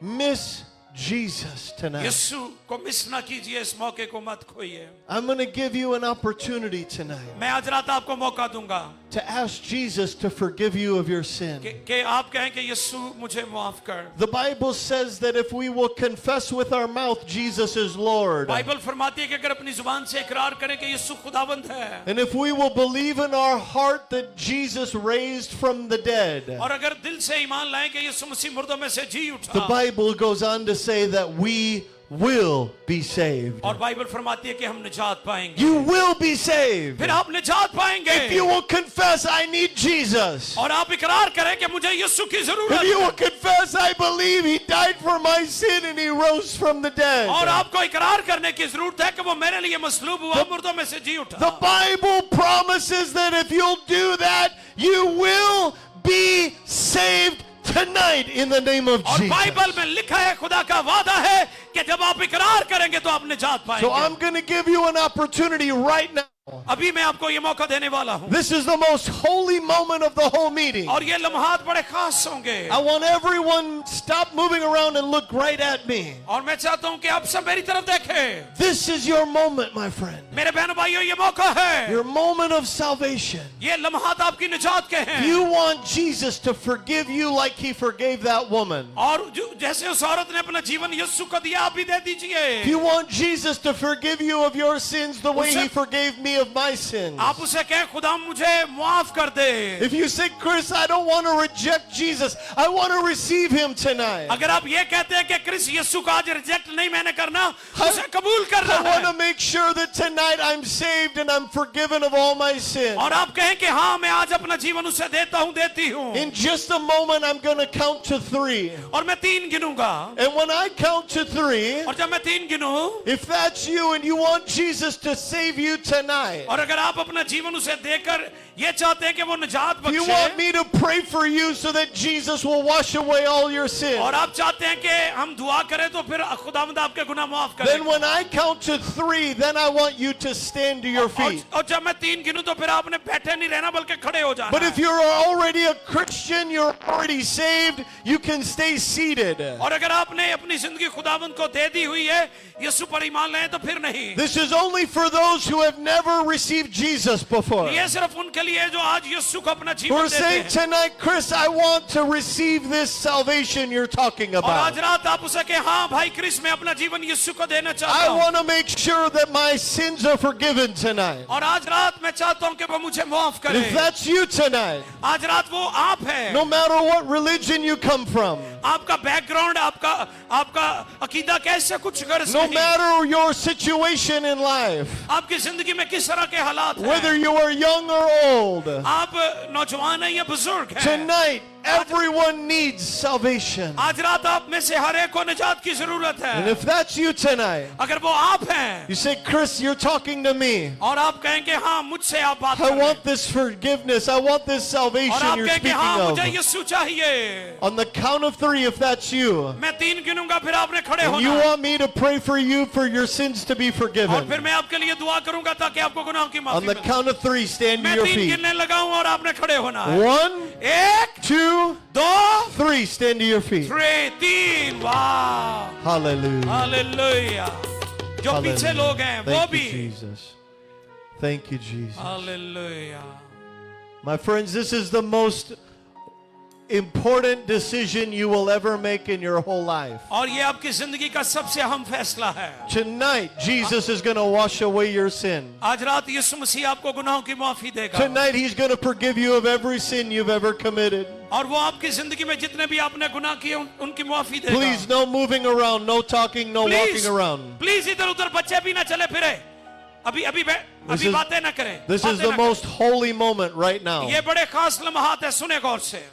miss Jesus tonight. यीशु को मिस ना कीजिए. इस मौके को मत खोइए. I'm going to give you an opportunity tonight मैं आज रात आपको मौका दूंगा to ask Jesus to forgive you of your sin. कि आप कहें कि यीशु मुझे माफ कर. The Bible says that if we will confess with our mouth Jesus is Lord, Bible फरमाती है कि अगर अपनी जुबान से इकरार करें कि यीशु खुदावंद है, and if we will believe in our heart that Jesus raised from the dead, और अगर दिल से ईमान लाएं कि यीशु मसीह मुर्दों में से जी the उठा, Bible goes on to say that we will be saved. और बाइबल फरमाती है कि हम निजात पाएंगे. You will be saved. फिर आप निजात पाएंगे. If you will confess, I need Jesus. और आप इकरार करें कि मुझे यीशु की जरूरत If you will है, confess, I believe He died for my sin and He rose from the dead. और आपको इकरार करने की जरूरत है कि वो मेरे लिए मसलूब हुआ, मुर्दों में से जी उठा. The Bible promises that if you'll do that, you will be saved tonight in the name of और Jesus. बाइबल में लिखा है, खुदा का वादा है कि जब आप इकरार करेंगे तो आप निजात So पाएंगे. I'm going to give you an opportunity right now. अभी मैं आपको ये मौका देने वाला हूं, This is the most holy moment of the whole meeting. और ये लम्हात बड़े खास होंगे. I want everyone stop moving around and look right at me. और मैं चाहता हूं कि आप सब मेरी तरफ देखें. This is your moment, my friend. मेरे बहनों भाइयों, ये मौका है, Your moment of salvation. ये लम्हात आपकी निजात के हैं. You want Jesus to forgive you like He forgave that woman. और जैसे उस औरत ने अपना जीवन यीशु को दिया, आप भी दे दीजिए. If you want Jesus to forgive you of your sins the way He forgave me of my sins. आप उसे कहें खुदा मुझे माफ कर दे. If you say, Chris, I don't want to reject Jesus, I want to receive Him tonight. अगर आप ये कहते हैं कि क्रिस यीशु को आज रिजेक्ट नहीं मैंने करना, उसे कबूल करना I want है, to make sure that tonight I'm saved and I'm forgiven of all my sins. और आप कहें कि हाँ मैं आज अपना जीवन उसे देता हूँ, देती हूँ, In just a moment, I'm going to count to 3. और मैं 3 गिनूंगा, And when I count to 3, और जब मैं 3 गिनूं, if that's you and you want Jesus to save you tonight, और अगर आप अपना जीवन उसे देकर ये चाहते हैं कि वो निजात if you want बख्शे, me to pray for you so that Jesus will wash away all your sins, और आप चाहते हैं कि हम दुआ करें तो फिर खुदावंद आपके गुनाह माफ then करें, when I count to 3, then I want you to stand. stand to your feet. और जब मैं 3 गिनूं तो फिर आपने बैठे नहीं रहना बल्कि खड़े हो जाना But है। if you're already a Christian, you're already saved, you can stay seated. और अगर आपने अपनी जिंदगी खुदावंद को दे दी हुई है, यीशु पर ईमान लाए तो फिर नहीं। This is only for those who have never received Jesus before. ये सिर्फ उनके लिए है जो आज यीशु को अपना Who जीवन are देते saying हैं। tonight, Chris, I want to receive this salvation you're talking और आज about. रात आप उसे कहें, हाँ भाई क्रिस मैं अपना जीवन यीशु को देना चाहता I हूँ। want to make sure that my sins are forgiven tonight. और आज रात मैं चाहता हूँ कि वो मुझे माफ And if करे। that's you tonight, आज रात वो आप है। no matter what religion you come from, आपका बैकग्राउंड, आपका अकीदा कैसे कुछ गर्ज no नहीं। matter your situation in life, आपकी जिंदगी में किस तरह के हालात whether हैं। you are young or old, आप नौजवान हैं या बुजुर्ग हैं। tonight everyone needs salvation. आज रात आप में से हर एक को निजात की जरूरत And है। if that's you tonight, अगर वो आप हैं you say, Chris, you're talking to me. और आप कहेंगे हाँ मुझसे आप बात I कर रहे want हैं। this forgiveness. I want this और salvation आप you're कहेंगे speaking हाँ of. मुझे यीशु चाहिए। On the count of 3, if that's you, मैं 3 गिनूंगा फिर आपने खड़े and you होना। want me to pray for you for your sins to be और forgiven. फिर मैं आपके लिए दुआ करूंगा ताकि आपको गुनाहों की On माफी the मिले। count of 3, stand to मैं your 3 feet. गिनने लगा हूं और आपने खड़े होना है। 1, 1 2, 2 3, stand to your feet. 3 वाह Hallelujah. हालेलुया। जो पीछे Hallelujah. लोग हैं वो Thank भी you, Jesus. Thank you, Jesus. Hallelujah. My friends, this is the most important decision you will ever make in your whole life. और ये आपकी जिंदगी का सबसे अहम फैसला है। Tonight, Jesus is going to wash away your sin. आज रात यीशु मसीह आपको गुनाहों की माफी देगा। Tonight, He's going to forgive you of every sin you've ever committed. और वो आपकी जिंदगी में जितने भी आपने गुनाह किए उनकी माफी देगा। Please, no moving around, no talking, no walking around. Please इधर उधर बच्चे भी ना चले फिरे। अभी is- बातें ना करें। This is बातें the ना most holy moment right now. करें। ये बड़े खास लम्हात है, सुने गौर से।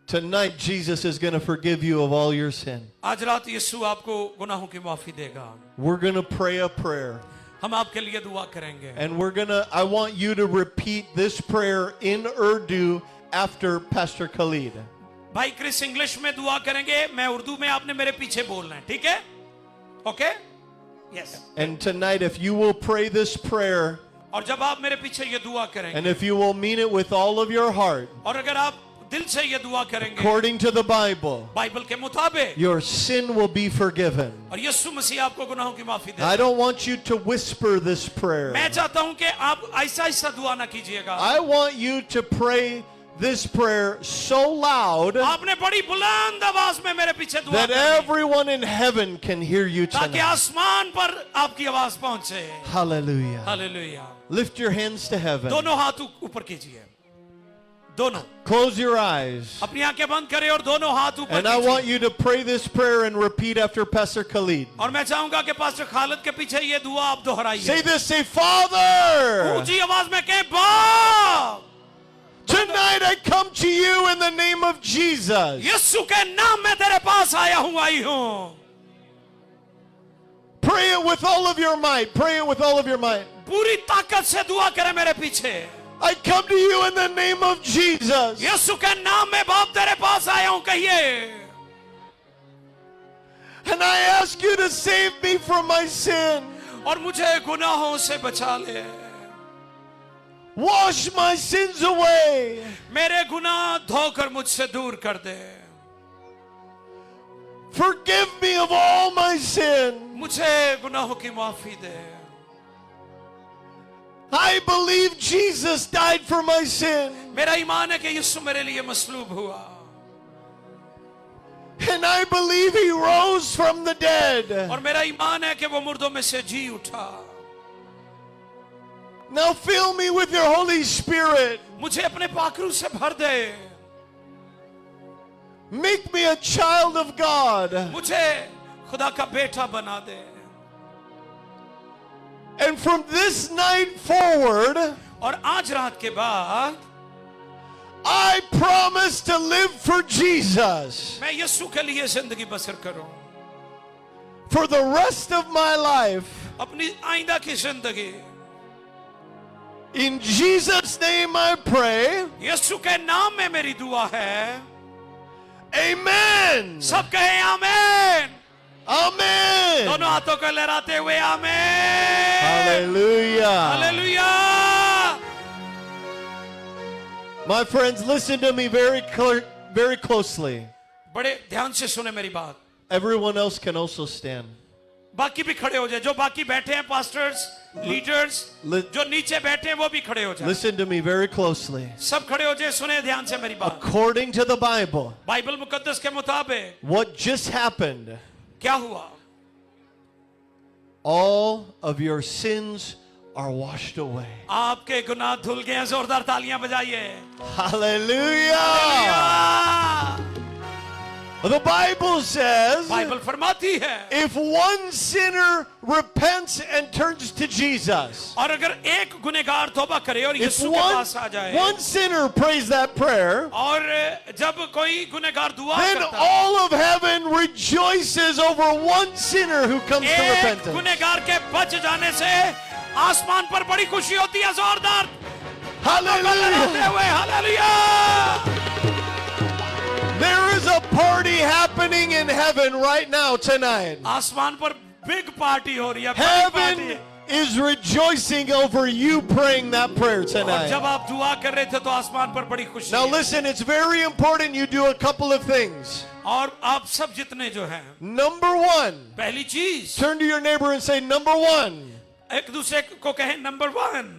Tonight, Jesus is going to forgive you of all your sin. आज रात यीशु आपको गुनाहों की माफी देगा। We're going to pray a prayer. हम आपके लिए दुआ करेंगे। And I want you to repeat this prayer in Urdu after Pastor Khalid. भाई क्रिस इंग्लिश में दुआ करेंगे, मैं उर्दू में, आपने मेरे पीछे बोलना है, ठीक है? Okay? Yes. And tonight, if you will pray this prayer, और जब आप मेरे पीछे ये दुआ करेंगे and if you will mean it with all of your heart, और अगर आप दिल से ये दुआ करेंगे according to the Bible, Bible के मुताबिक, your sin will be forgiven. और यीशु मसीह आपको गुनाहों की माफी I देगा। don't want you to whisper this prayer. मैं चाहता हूं कि आप ऐसा ऐसा दुआ ना कीजिएगा। I want you to pray this prayer so loud आपने बड़ी बुलंद आवाज में मेरे पीछे दुआ that करनी, everyone in heaven can hear you ताकि tonight. आसमान पर आपकी आवाज पहुंचे। Hallelujah. Hallelujah. Lift your hands to heaven. दोनों हाथ ऊपर कीजिए, दोनों। Close your eyes. अपनी आंखें बंद करें और दोनों हाथ ऊपर And I want कीजिए। you to pray this prayer and repeat after Pastor Khalid. और मैं चाहूंगा कि पास्टर खालिद के पीछे ये दुआ आप दोहराइए। Say this, say, Father, ऊंची आवाज में कहें, बाप, tonight I come to you in the name of Jesus. यीशु के नाम में तेरे पास आया हूं, आई हूं। Pray it with all of your might. Pray it with all of your might. पूरी ताकत से दुआ करे मेरे पीछे। I come to you in the name of Jesus. यीशु के नाम में बाप तेरे पास आया हूं, कहिए। And I ask you to save me from my sin. और मुझे गुनाहों से बचा ले। Wash my sins away. मेरे गुनाह धोकर मुझसे दूर कर दे। Forgive me of all my sin. मुझे गुनाहों की माफी दे। I believe Jesus died for my sin. मेरा ईमान है कि यीशु मेरे लिए मसलूब हुआ। And I believe he rose from the dead. और मेरा ईमान है कि वो मुर्दों में से जी उठा। Now fill me with your Holy Spirit. मुझे अपने पाखरू से भर दे। Make me a child of God. मुझे खुदा का बेटा बना दे। And from this night forward, और आज रात के बाद I promise to live for Jesus मैं यीशु के लिए जिंदगी बसर करूं। for the rest of my life. अपनी आइंदा की जिंदगी In Jesus' name I pray. यीशु के नाम में मेरी दुआ है। Amen. सब कहें आमीन। Amen. दोनों हाथों को लहराते हुए आमेन। Hallelujah. Hallelujah. My friends, listen to me very closely. बड़े ध्यान से सुने मेरी बात। Everyone else can also stand. बाकी भी खड़े हो जाए, जो बाकी बैठे हैं पास्टर्स, लीडर्स, जो नीचे बैठे हैं वो भी खड़े हो जाए। Listen to me very closely. सब खड़े हो जाए, सुने ध्यान से मेरी बात। According to the Bible, Bible मुकद्दस के मुताबिक what just happened, क्या हुआ? all of your sins are washed away. आपके गुनाह धुल गए हैं। जोरदार तालियां बजाइए। Hallelujah. Hallelujah. The Bible says, Bible फरमाती है, if one sinner repents and turns to Jesus, और अगर एक गुनहगार तौबा करे और if यीशु के पास आ जाए, one sinner prays that prayer, और जब कोई गुनहगार दुआ then करता है, all of heaven rejoices over one sinner who comes to एक repentance. गुनहगार के बच जाने से आसमान पर बड़ी खुशी होती है। जोरदार Hallelujah. लहराते हुए hallelujah. There is a party happening in heaven right now tonight. आसमान पर बिग पार्टी हो रही है, बड़ी party. Heaven is rejoicing over you praying that prayer और जब tonight. आप दुआ कर रहे थे तो आसमान पर बड़ी खुशी Now है। listen, it's very important you do a couple of things. और आप सब जितने जो हैं, Number one, पहली चीज, turn to your neighbor and say, number one. एक दूसरे को कहें number one.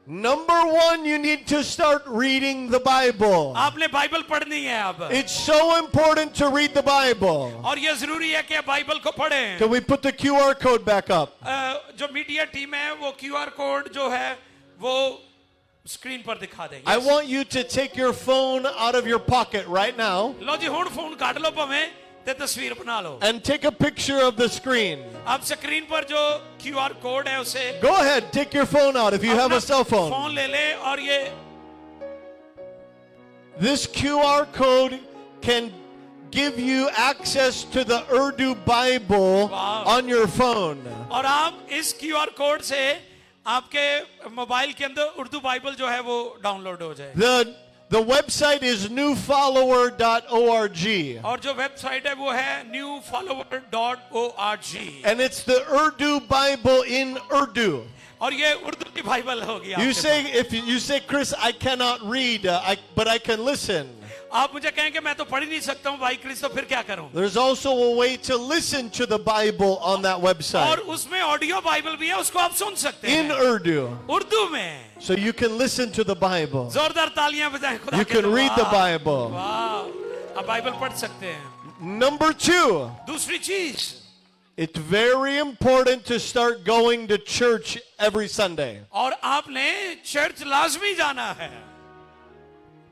Number one, you need to start reading the Bible. आपने बाइबल पढ़नी है अब, It's so important to read the Bible. और ये जरूरी है कि आप बाइबल को पढ़ें। Can we put the QR code back up? जो मीडिया टीम है वो QR कोड जो है वो स्क्रीन पर दिखा देंगे। I want you to take your phone out of your pocket right now लो जी, हुण फोन काट लो भावें ते तस्वीर बना लो। and take a picture of the screen. अब स्क्रीन पर जो QR कोड है उसे Go ahead, take your phone out if you have a cell phone. Phone ले ले, और ये This QR code can give you access to the Urdu Bible Wow. on your phone. और आप इस QR कोड से आपके मोबाइल के अंदर उर्दू बाइबल जो है वो डाउनलोड हो जाए। The website is newfollower.org. और जो वेबसाइट है वो है newfollower.org, And it's the Urdu Bible in Urdu. और ये उर्दू की बाइबल होगी You आपके say, if you say, Chris, I cannot read, but I can listen. पास। आप मुझे कहेंगे मैं तो पढ़ ही नहीं सकता हूँ भाई क्रिस, तो फिर क्या करूँ? There's also a way to listen to the Bible on that और website उसमें ऑडियो बाइबल भी है, उसको आप सुन सकते in हैं Urdu. उर्दू में। So you can listen to the Bible. जोरदार तालियां बजाएं खुदा You के can लिए। read the वाह, Bible. वाह, आप बाइबल पढ़ सकते हैं। Number two, दूसरी चीज, it's very important to start going to church every Sunday. और आपने चर्च लाजमी जाना है।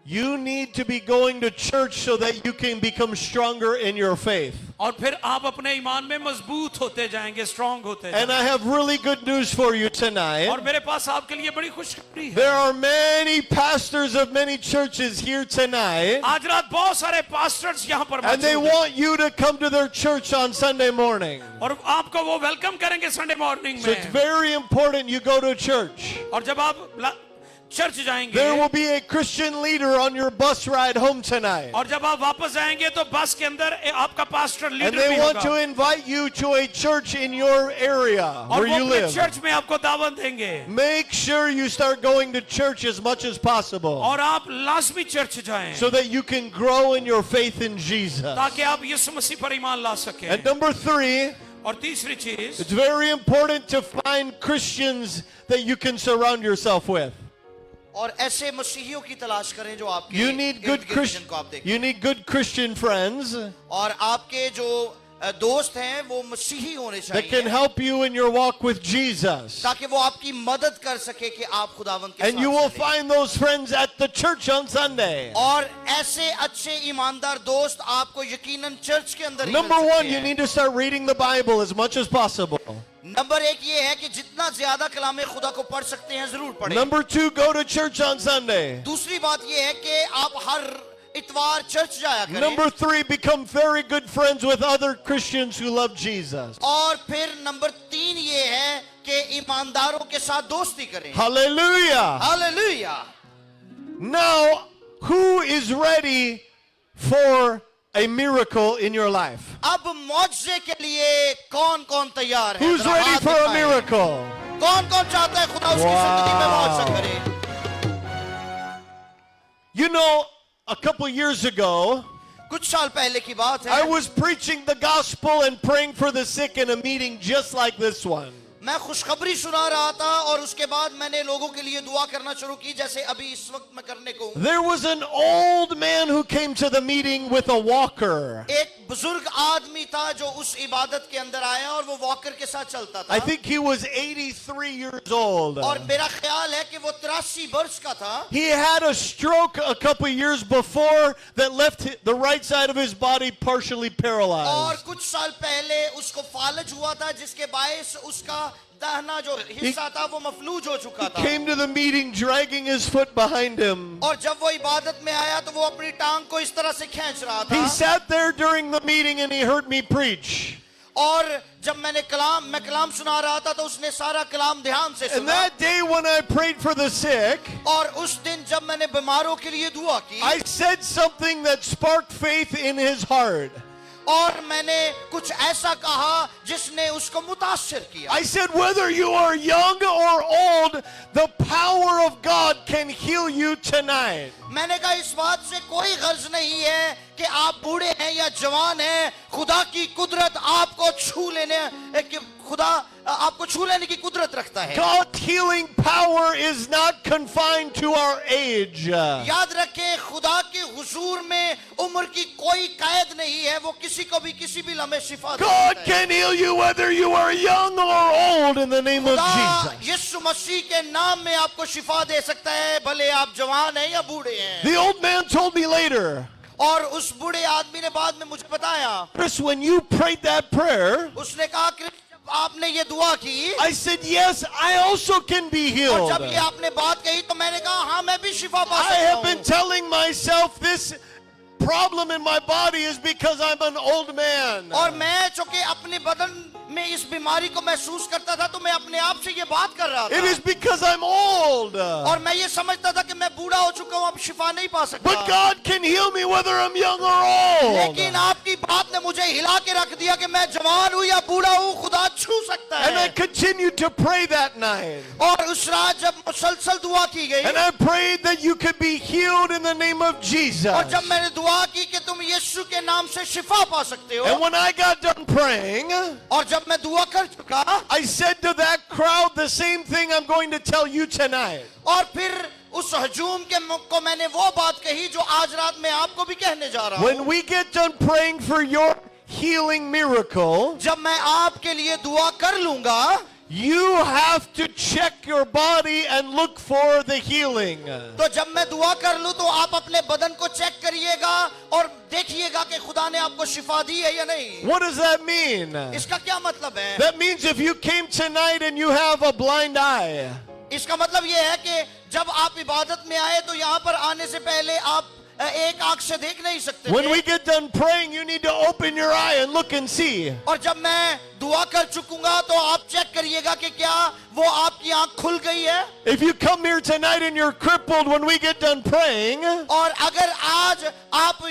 You need to be going to church so that you can become stronger in your faith. और फिर आप अपने ईमान में मजबूत होते जाएंगे, स्ट्रांग होते And जाएंगे। I have really good news for you tonight. और मेरे पास आपके लिए बड़ी खुशखबरी है। There are many pastors of many churches here tonight, आज रात बहुत सारे पास्टर्स यहाँ पर and they मौजूद हैं, want you to come to their church on Sunday morning. और आपको वो वेलकम करेंगे संडे मॉर्निंग So it's में। very important you go to church. और जब आप चर्च जाएंगे, There will be a Christian leader on your bus ride home tonight. और जब आप वापस आएंगे तो बस के अंदर आपका पास्टर And लीडर they भी want to होगा, invite you to a church in your area और where वो you अपने live. चर्च में आपको दावत देंगे, Make sure you start going to church as much as possible और आप लाजमी चर्च जाएं so that you can grow in your faith in Jesus. ताकि आप यीशु मसीह पर ईमान ला सकें। And number three, और तीसरी चीज, it's very important to find Christians that you can surround yourself with. और ऐसे मसीहियों की तलाश करें जो आपके You need good इर्द-गिर्द Christian. जिनको आप देखें। You need good Christian friends और आपके जो दोस्त हैं वो मसीही होने that can चाहिए help you in your walk with Jesus. ताकि वो आपकी मदद कर सके कि आप खुदावंद के And you साथ will चलें। find those friends at the church on Sunday. और ऐसे अच्छे ईमानदार दोस्त आपको यकीनन चर्च के अंदर ही Number मिल one, सकते you हैं। need to start reading the Bible as much as possible. Number एक ये है कि जितना ज्यादा कलामे खुदा को पढ़ सकते हैं जरूर पढ़ें। Number two, go to church on Sunday. दूसरी बात ये है कि आप हर इतवार चर्च जाया करें। Number three, become very good friends with other Christians who love Jesus. और फिर नंबर 3 ये है कि ईमानदारों के साथ दोस्ती करें। Hallelujah. Hallelujah. Now, who is ready for a miracle in your life? अब मौजज़े के लिए कौन कौन तैयार है? Who's जरा ready हाथ for a दिखाएं। miracle? कौन कौन चाहता है खुदा उसकी जिंदगी में मौजज़ा करे? You know, a couple years ago, कुछ साल पहले की बात I है, was preaching the gospel and praying for the sick in a meeting just like this one. मैं खुशखबरी सुना रहा था और उसके बाद मैंने लोगों के लिए दुआ करना शुरू की, जैसे अभी इस वक्त मैं करने को हूं। There was an old man who came to the meeting with a walker. एक बुजुर्ग आदमी था जो उस इबादत के अंदर आया और वो वॉकर के साथ चलता I था, think he was 83 years old. और मेरा ख्याल है कि वो 83 वर्ष का था। He had a stroke a couple years before that left the right side of his body partially और paralyzed. कुछ साल पहले उसको फालज हुआ था, जिसके बायस उसका दाहिना जो हिस्सा था वो मफलूज हो चुका था। Came to the meeting dragging his foot behind him. और जब वो इबादत में आया तो वो अपनी टांग को इस तरह से खींच रहा He था, sat there during the meeting and he heard me preach. और जब मैं कलाम सुना रहा था तो उसने सारा कलाम ध्यान से And सुना। that day when I prayed for the sick, और उस दिन जब मैंने बीमारों के लिए दुआ की, I said something that sparked faith in his heart. और मैंने कुछ ऐसा कहा जिसने उसको मुतासिर किया। I said, whether you are young or old, the power of God can heal you tonight. मैंने कहा इस बात से कोई गर्ज नहीं है कि आप बूढ़े हैं या जवान हैं, खुदा की कुदरत आपको छू लेने की कुदरत रखता है। God's healing power is not confined to our age. याद रखें, खुदा के हुजूर में उम्र की कोई कैद नहीं है, वो किसी को भी किसी भी लम्हे शिफा दे God सकता है। can heal you whether you are young or old in the name of खुदा Jesus. यीशु मसीह के नाम में आपको शिफा दे सकता है, भले आप जवान हैं या बूढ़े हैं। The old man told me later, और उस बूढ़े आदमी ने बाद में मुझे बताया, Chris, when you prayed that prayer, उसने कहा कि जब आपने ये दुआ की I said, yes, I also can be और healed. जब ये आपने बात कही तो मैंने कहा हाँ मैं भी शिफा पा I सकता have been हूँ। telling myself this problem in my body is because I'm an old man. और मैं चूंकि अपने बदन में इस बीमारी को महसूस करता था तो मैं अपने आप से ये बात कर रहा It is था, because I'm old. और मैं ये समझता था कि मैं बूढ़ा हो चुका हूँ, अब शिफा नहीं पा सकता। But God can heal me whether I'm young or old. लेकिन आपकी बात ने मुझे हिला के रख दिया कि मैं जवान हूँ या बूढ़ा हूँ, खुदा छू सकता And I है। continued to pray that night. और उस रात जब मुसलसल दुआ की गई And I prayed that you could be healed in the name of Jesus. और जब मैंने दुआ की कि तुम यीशु के नाम से शिफा पा सकते हो, And when I got done praying, और जब मैं दुआ कर चुका I said to that crowd the same thing I'm going to tell you tonight. और फिर उस हजूम को मैंने वो बात कही जो आज रात मैं आपको भी कहने जा रहा When हूँ। we get done praying for your healing miracle, जब मैं आपके लिए दुआ कर लूंगा you have to check your body and look for the healing. तो जब मैं दुआ कर लूं तो आप अपने बदन को चेक करिएगा और देखिएगा कि खुदा ने आपको शिफा दी है या नहीं। What does that mean? इसका क्या मतलब है? That means if you came tonight and you have a blind eye, इसका मतलब ये है कि जब आप इबादत में आए तो यहाँ पर आने से पहले आप एक आंख से देख नहीं सकते when थे। we get done praying, you need to open your eye and look and see. और जब मैं दुआ कर चुकूंगा तो आप चेक करिएगा कि क्या वो आपकी आंख खुल गई है। If you come here tonight and you're crippled when we get done praying, और अगर आज आप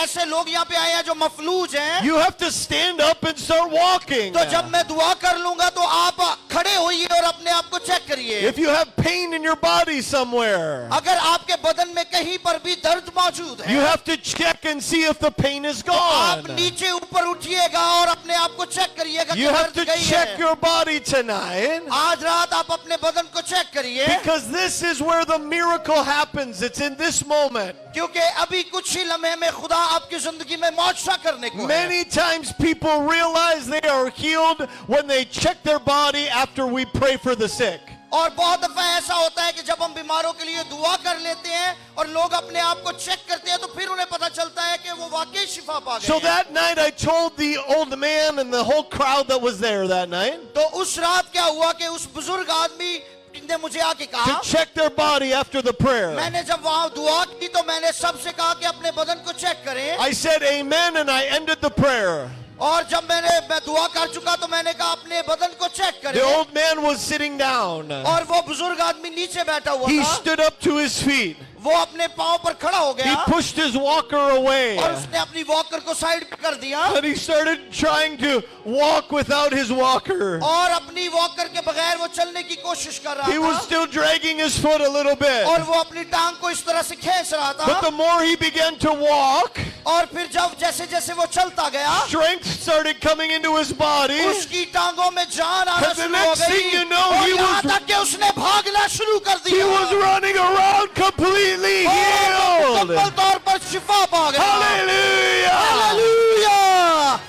ऐसे लोग यहाँ पे आए हैं जो मफलूज हैं, you have to stand up and start walking. तो जब मैं दुआ कर लूंगा तो आप खड़े होइए और अपने आप को चेक करिए। If you have pain in your body somewhere, अगर आपके बदन में कहीं पर भी दर्द मौजूद है, you have to check and see if the pain is तो आप gone. नीचे ऊपर उठिएगा और अपने आप को चेक करिएगा कि You have दर्द to गई check है। your body tonight आज रात आप अपने बदन को चेक करिए, because this is where the miracle happens. It's in this moment. क्योंकि अभी कुछ ही लम्हे में खुदा आपकी जिंदगी में मौजज़ा करने को है। Many times people realize they are healed when they check their body after we pray for the sick. और बहुत दफा ऐसा होता है कि जब हम बीमारों के लिए दुआ कर लेते हैं और लोग अपने आप को चेक करते हैं तो फिर उन्हें पता चलता है कि वो वाकई शिफा पा गए So हैं। that night I told the old man and the whole crowd that was there that night तो उस रात क्या हुआ कि उस बुजुर्ग आदमी ने मुझे आके to कहा, check their body after the prayer. मैंने जब वहां दुआ की तो मैंने सबसे कहा कि अपने बदन को चेक करें। I said amen and I ended the prayer. और जब मैं दुआ कर चुका तो मैंने कहा अपने बदन को चेक The करें। old man was sitting down. और वो बुजुर्ग आदमी नीचे बैठा हुआ He था, stood up to his feet. वो अपने पांव पर खड़ा हो He गया pushed his walker away. और उसने अपनी वॉकर को साइड पे कर दिया And he started trying to walk without his walker. और अपनी वॉकर के बगैर वो चलने की कोशिश कर रहा He was था still dragging his foot a little bit. और वो अपनी टांग को इस तरह से खींच रहा But the था more he began to walk, और फिर जब जैसे जैसे वो चलता गया strength started coming into his body. उसकी टांगों में जान आना And the शुरू हो next thing गई you know, और he यहाँ was- तक कि उसने भागना शुरू कर He दिया was running around completely और healed. मुकम्मल तौर पर शिफा पा गया Hallelujah! हालेलुया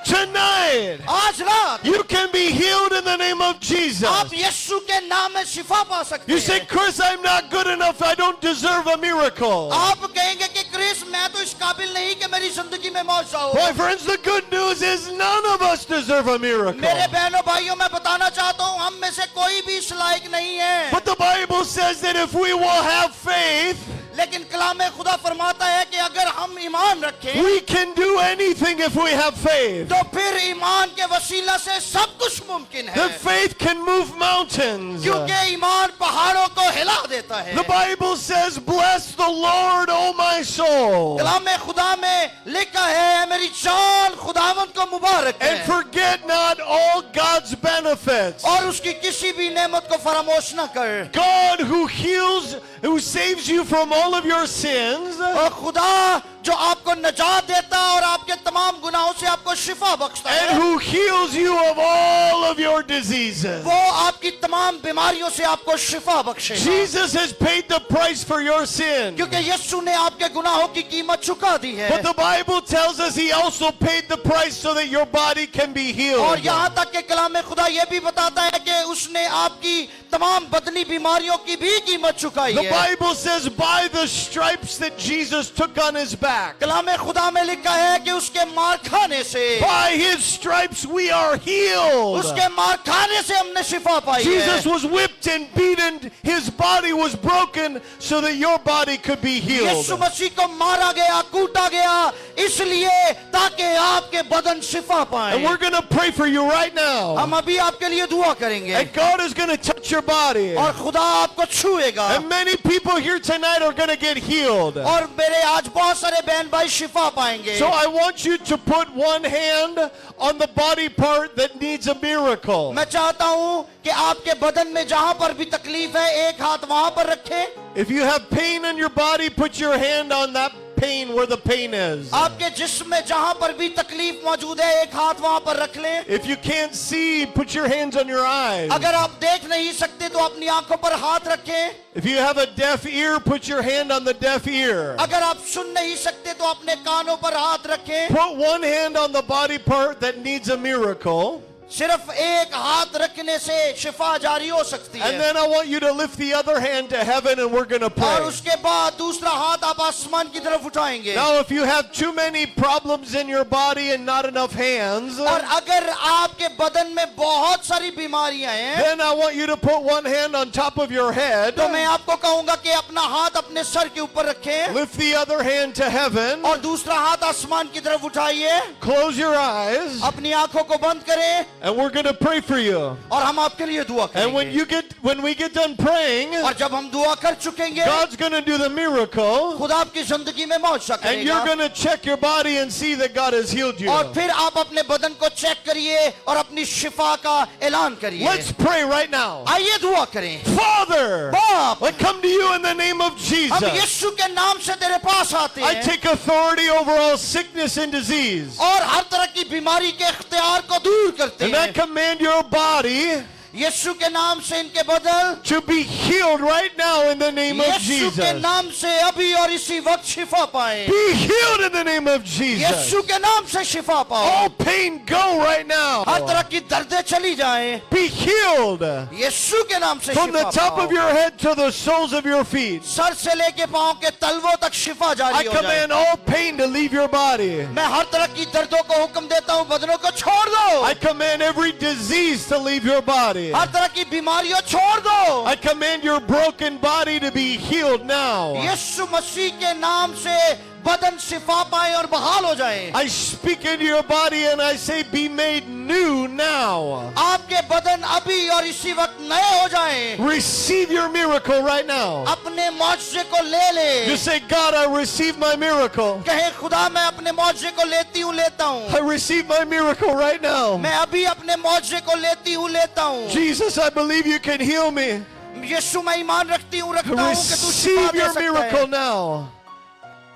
Tonight, आज रात you can be healed in the name of Jesus. आप यीशु के नाम में शिफा पा सकते You say, हैं Chris, I'm not good enough. I don't deserve a miracle. आप कहेंगे कि क्रिस मैं तो इस काबिल नहीं कि मेरी जिंदगी में मौजा हो Boy, friends, the good news is none of us deserve a miracle. मेरे बहनों भाइयों मैं बताना चाहता हूँ हम में से कोई भी इस लायक नहीं है But the Bible says that if we will have faith, लेकिन कलाम खुदा फरमाता है कि अगर हम ईमान रखें we can do anything if we have faith. तो फिर ईमान के वसीला से सब कुछ मुमकिन है That faith can move mountains. क्योंकि ईमान पहाड़ों को हिला देता है The Bible says, bless the Lord, O my soul, कलाम खुदा में लिखा है मेरी जान खुदावंद को मुबारक and है forget not all God's benefits. और उसकी किसी भी नेमत को फरामोश न कर God who heals, who saves you from all of your sins, और खुदा जो आपको नजात देता और आपके तमाम गुनाहों से आपको शिफा बख्शता and है who heals you of all of your diseases. वो आपकी तमाम बीमारियों से आपको शिफा बख्शे Jesus has paid the price for your sin. क्योंकि यीशु ने आपके गुनाहों की कीमत चुका दी है But the Bible tells us he also paid the price so that your body can be और healed. यहाँ तक कि कलाम खुदा ये भी बताता है कि उसने आपकी तमाम बदनी बीमारियों की भी कीमत चुकाई The है Bible says by the stripes that Jesus took on his back, कलाम खुदा में लिखा है कि उसके मार खाने से by his stripes we are healed. उसके मार खाने से हमने शिफा पाई Jesus है was whipped and beaten. His body was broken so that your body could be healed. यीशु मसीह को मारा गया कूटा गया इसलिए ताकि आपके बदन शिफा And we're पाए going to pray for you right now. हम अभी आपके लिए दुआ करेंगे And God is going to touch your body. और खुदा आपको छुएगा And many people here tonight are going to get healed. और मेरे आज बहुत सारे बहन भाई शिफा पाएंगे So I want you to put one hand on the body part that needs a miracle. मैं चाहता हूँ कि आपके बदन में जहाँ पर भी तकलीफ है एक हाथ वहाँ पर रखें If you have pain in your body, put your hand on that pain where the pain is. आपके जिस्म में जहाँ पर भी तकलीफ मौजूद है एक हाथ वहाँ पर रख लें If you can't see, put your hands on your eyes. अगर आप देख नहीं सकते तो अपनी आंखों पर हाथ रखें If you have a deaf ear, put your hand on the deaf ear. अगर आप सुन नहीं सकते तो अपने कानों पर हाथ रखें Put one hand on the body part that needs a miracle. सिर्फ एक हाथ रखने से शिफा जारी हो सकती And है then I want you to lift the other hand to heaven and we're going to और pray. उसके बाद दूसरा हाथ आप आसमान की तरफ उठाएंगे Now, if you have too many problems in your body and not enough hands, और अगर आपके बदन में बहुत सारी बीमारियां हैं then I want you to put one hand on top of your head, तो मैं आपको कहूंगा कि अपना हाथ अपने सर के ऊपर रखें lift the other hand to heaven, और दूसरा हाथ आसमान की तरफ उठाइए close your eyes, अपनी आंखों को बंद करें and we're going to pray for you. और हम आपके लिए दुआ And when we get done praying, और जब हम दुआ कर चुकेंगे God's going to do the miracle, खुदा आपकी जिंदगी में मौजा and you're करेगा going to check your body and see that God has healed you. और फिर आप अपने बदन को चेक करिए और अपनी शिफा का ऐलान करिए Let's pray right now. आइए दुआ करें Father, बाप I come to you in the name of हम Jesus. यीशु के नाम से तेरे पास आते I हैं take authority over all sickness and disease. और हर तरह की बीमारी के इख्तियार को दूर करते And I हैं command your body यीशु के नाम से इनके बदन to be healed right now in the name of यीशु के Jesus. नाम से अभी और इसी वक्त शिफा पाए Be healed in the name of Jesus. यीशु के नाम से शिफा पाओ All pain go right हर now. तरह की दर्दें चली जाएं Be healed यीशु के नाम से from the Shifa top of पाओ your head to the soles of your feet. Sir से लेके पांव के तलवों तक शिफा I जारी हो जाए command all pain to leave your body. मैं हर तरह की दर्दों को हुक्म देता हूँ बदनों को छोड़ दो I command every disease to leave your body. हर तरह की बीमारियों छोड़ दो I command your broken body to be healed now. यीशु मसीह के नाम से बदन शिफा पाए और बहाल हो जाए। I speak into your body and I say, be made new now. आपके बदन अभी और इसी वक्त नए हो जाए। Receive your miracle right now. अपने मौजज़े को ले ले। You say, God, I receive my miracle. कहे खुदा मैं अपने मौजज़े को लेता हूँ। I receive my miracle right now. मैं अभी अपने मौजज़े को लेता हूँ। Jesus, I believe you can heal me. यीशु मैं ईमान रखता हूँ कि तू शिफा Receive दे your सकता miracle है। now.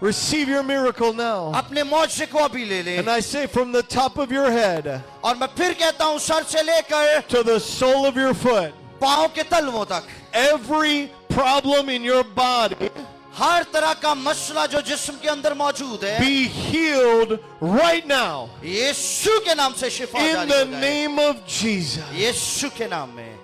Receive your miracle now. अपने मौजज़े को अभी ले ले। And I say from the top of your head और मैं फिर कहता हूँ सर से लेकर to the sole of your foot, पाँव के तलवों तक every problem in your body हर तरह का मसला जो जिस्म के अंदर मौजूद है be healed right now. यीशु के नाम से शिफा In जारी the हो जाए। name of Jesus. यीशु के नाम में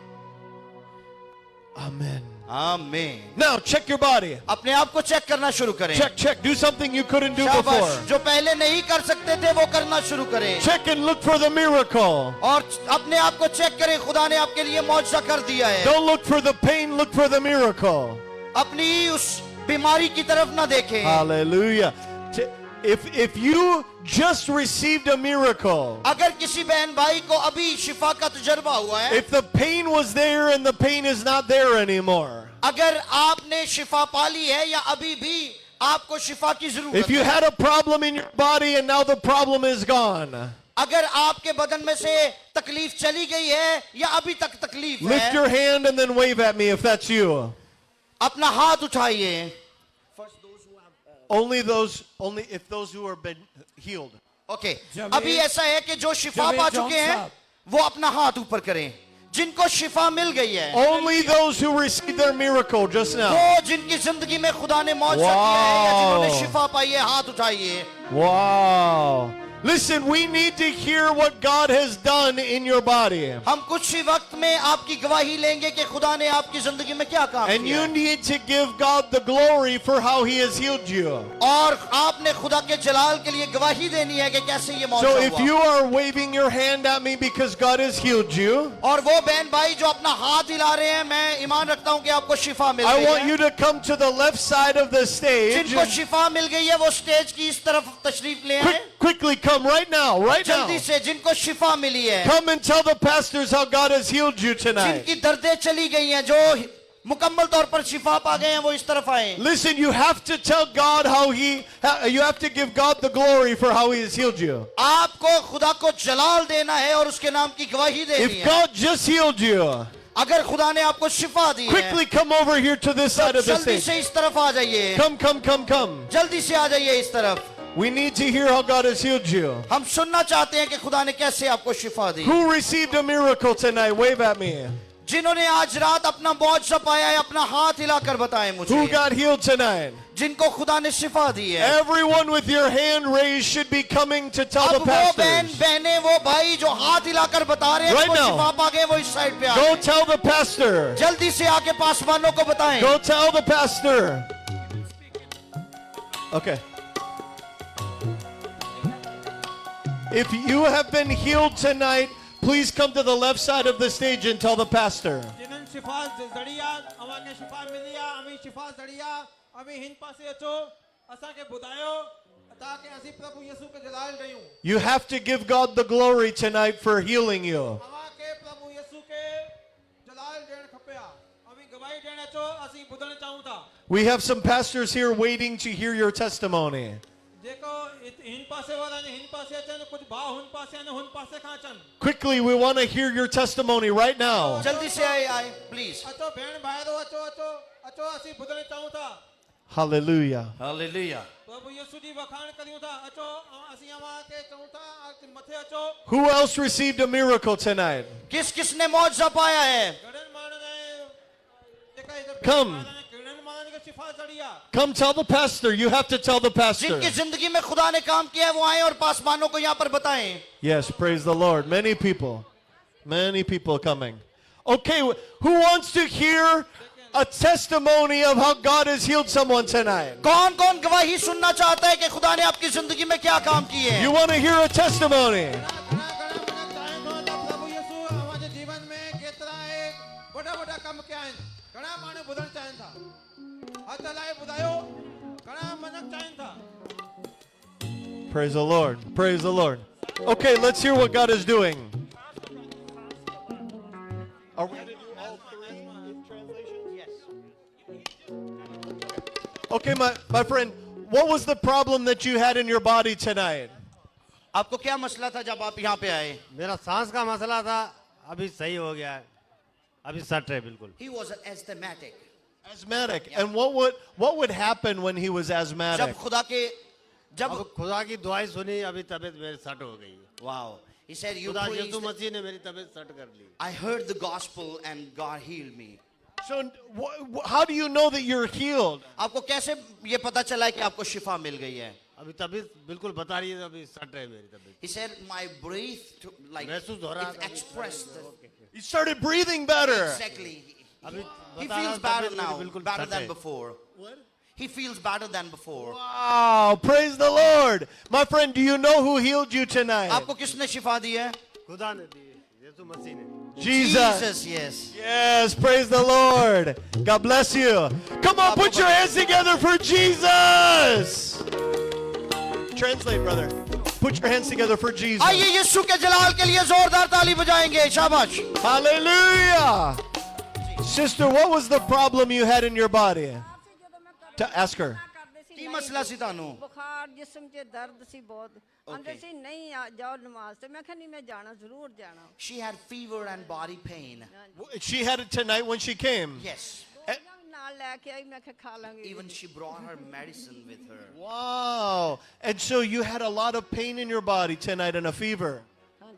Amen. आमीन। Now check your body. अपने आप को चेक करना शुरू करें। Check. Do something you couldn't do शाबाश, before. जो पहले नहीं कर सकते थे वो करना शुरू करें। Check and look for the miracle. और अपने आप को चेक करें, खुदा ने आपके लिए मौजज़ा कर दिया है। Don't look for the pain, look for the miracle. अपनी उस बीमारी की तरफ ना देखें। Hallelujah. If you just received a miracle, अगर किसी बहन भाई को अभी शिफा का तजर्बा हुआ है, if the pain was there and the pain is not there anymore, अगर आपने शिफा पाली है या अभी भी आपको शिफा की जरूरत if you है, had a problem in your body and now the problem is gone, अगर आपके बदन में से तकलीफ चली गई है या अभी तक तकलीफ lift है, your hand and then wave at me if that's you. अपना हाथ उठाइए। Only if those who have been healed. Okay, Javed- अभी ऐसा है कि जो शिफा जवेद पा जॉन चुके हैं साहब। वो अपना हाथ ऊपर करें। जिनको शिफा मिल गई है, Only those who received their miracle just now. वो जिनकी जिंदगी में खुदा ने मौजज़ा किया है या जिन्होंने Wow. शिफा पाई है, हाथ उठाइए। Wow. Listen, we need to hear what God has done in your body. हम कुछ ही वक्त में आपकी गवाही लेंगे कि खुदा ने आपकी जिंदगी में क्या काम And किया you है। need to give God the glory for how He has healed you. और आपने खुदा के जलाल के लिए गवाही देनी है कि कैसे ये So मौजूद if हुआ। you are waving your hand at me because God has healed you, और वो बहन भाई जो अपना हाथ हिला रहे हैं, मैं ईमान रखता हूँ कि आपको शिफा मिल I गई want है। you to come to the left side of the stage. जिनको शिफा मिल गई है वो स्टेज की इस तरफ तशरीफ ले आए। Quickly come right now, right now. जल्दी से जिनको शिफा मिली है, Come and tell the pastors how God has healed you tonight. जिनकी दर्दें चली गई हैं, जो मुकम्मल तौर पर शिफा पा गए हैं, वो इस तरफ आए। Listen, you have to tell God you have to give God the glory for how He has healed you. आपको खुदा को जलाल देना है और उसके नाम की गवाही देनी If है। God just healed you, अगर खुदा ने आपको शिफा दी है, quickly come over here to this side of the जल्दी stage. से इस तरफ आ जाइए। Come. जल्दी से आ जाइए इस तरफ। We need to hear how God has healed you. हम सुनना चाहते हैं कि खुदा ने कैसे आपको शिफा दी। Who received a miracle tonight? Wave at me. जिन्होंने आज रात अपना मौजज़ा पाया है, अपना हाथ हिलाकर बताएं Who मुझे। got healed tonight? जिनको खुदा ने शिफा दी है। Everyone with your hand raised should be coming to tell अब the वो बहन pastors. बहने वो भाई जो हाथ हिलाकर बता रहे हैं Right कि वो now. शिफा पा गए, वो इस साइड पे आ Go गए। tell the pastor. जल्दी से आके पासवानों को बताएं। Go tell the pastor. Okay. If you have been healed tonight, please come to the left side of the stage and tell the pastor. जिन्हनि शिफा ज़रिया अवांखे शिफा मिली आहे, अमी शिफा ज़रिया अमी हिन पासे अचो, असांखे ॿुधायो ताकि असीं प्रभु यीशु खे जलाल ॾियूं। You have to give God the glory tonight for healing you. अवांखे प्रभु यीशु खे जलाल ॾियणु खपे हा। अमी गवाही ॾियणु अचो, असीं ॿुधणु चाहियूं था। We have some pastors here waiting to hear your testimony. जेको हिन पासे वारा आहिनि हिन पासे अचनि, कुझु भाउ हुन पासे आहिनि हुन पासे खां अचनि। Quickly, we want to hear your testimony right now. जल्दी से आए प्लीज। अचो भेण भाइरो, अचो असीं ॿुधणु चाहियूं था। Hallelujah. हालेलुया। प्रभु यीशु जी वखाण करियूं था। अचो असीं अवांखे चऊं था मथे अचो। Who else received a miracle tonight? किस किसने मौजज़ा पाया है? घणनि माण्हुनि जेका हिते Come. घणनि माण्हुनि खे शिफा ज़रिया Come tell the pastor. You have to tell the pastor. जिनकी जिंदगी में खुदा ने काम किया है वो आए और पासवानों को यहाँ पर बताएं। Yes, praise the Lord. Many people coming. Okay, who wants to hear a testimony of how God has healed someone tonight? कौन कौन गवाही सुनना चाहता है कि खुदा ने आपकी जिंदगी में क्या काम किए हैं? You want to hear a testimony? प्रभु यीशु हमारे जीवन में केतिरा वॾा वॾा कम कया आहिनि। घणा माण्हू ॿुधणु चाहिनि था। हथ हलाए ॿुधायो घणा मनक चाहिनि था Praise the Lord. Praise the Lord. Okay, let's hear what God is doing. Are we going to do all three in translation? Yes. Okay, my friend, what was the problem that you had in your body tonight? आपको क्या मसला था जब आप यहाँ पे आए? मेरा सांस का मसला था, अभी सही हो गया है, अभी सट है बिल्कुल। He was an asthmatic. Asthmatic. And what would happen when he was जब asthmatic? खुदा के जब अब खुदा की दुआई सुनी, अभी तबीयत मेरी सट हो गई। wow, he said you खुदा preached, यीशु मसीह ने मेरी तबीयत सट कर ली। I heard the gospel and God healed me. So how do you know that you're healed? आपको कैसे ये पता चला है कि आपको शिफा मिल गई है? अभी तबीयत बिल्कुल बता रही है, अभी सट है मेरी तबीयत। He said my breath like महसूस हो रहा it था। expressed You started breathing better. exactly. अभी He बता रहा feels हूँ, better तबीयत now, मेरी बिल्कुल better सट than है। before. He feels better than before. Wow, praise the Lord. My friend, do you know who healed you tonight? आपको किसने शिफा दी है? खुदा ने दी, यीशु मसीह ने। Jesus. yes. Yes, praise the Lord. God bless you. Come on, put your hands together for Jesus. Translate, brother. Put your hands together for Jesus. आइए यीशु के जलाल के लिए जोरदार ताली बजाएंगे। शाबाश। Hallelujah. Sister, what was the problem you had in your body? Ask her. ਕੀ ਮਸਲਾ ਸੀ ਤੁਹਾਨੂੰ? ਬੁਖਾਰ ਜਿਸਮ 'ਚ ਦਰਦ ਸੀ ਬਹੁਤ ਅੰਦਰ ਸੀ ਨਹੀਂ ਜਾਓ ਨਮਾਜ਼ ਤੇ ਮੈਂ ਕਿਹਾ ਨਹੀਂ ਮੈਂ ਜਾਣਾ ਜ਼ਰੂਰ ਜਾਣਾ She had fever and body pain. She had it tonight when she came. Yes. ਨਾਲ ਲੈ ਕੇ ਆਈ ਮੈਂ ਕਿਹਾ ਖਾ ਲਾਂਗੇ Even she brought her medicine with her. Wow. And so you had a lot of pain in your body tonight and a fever.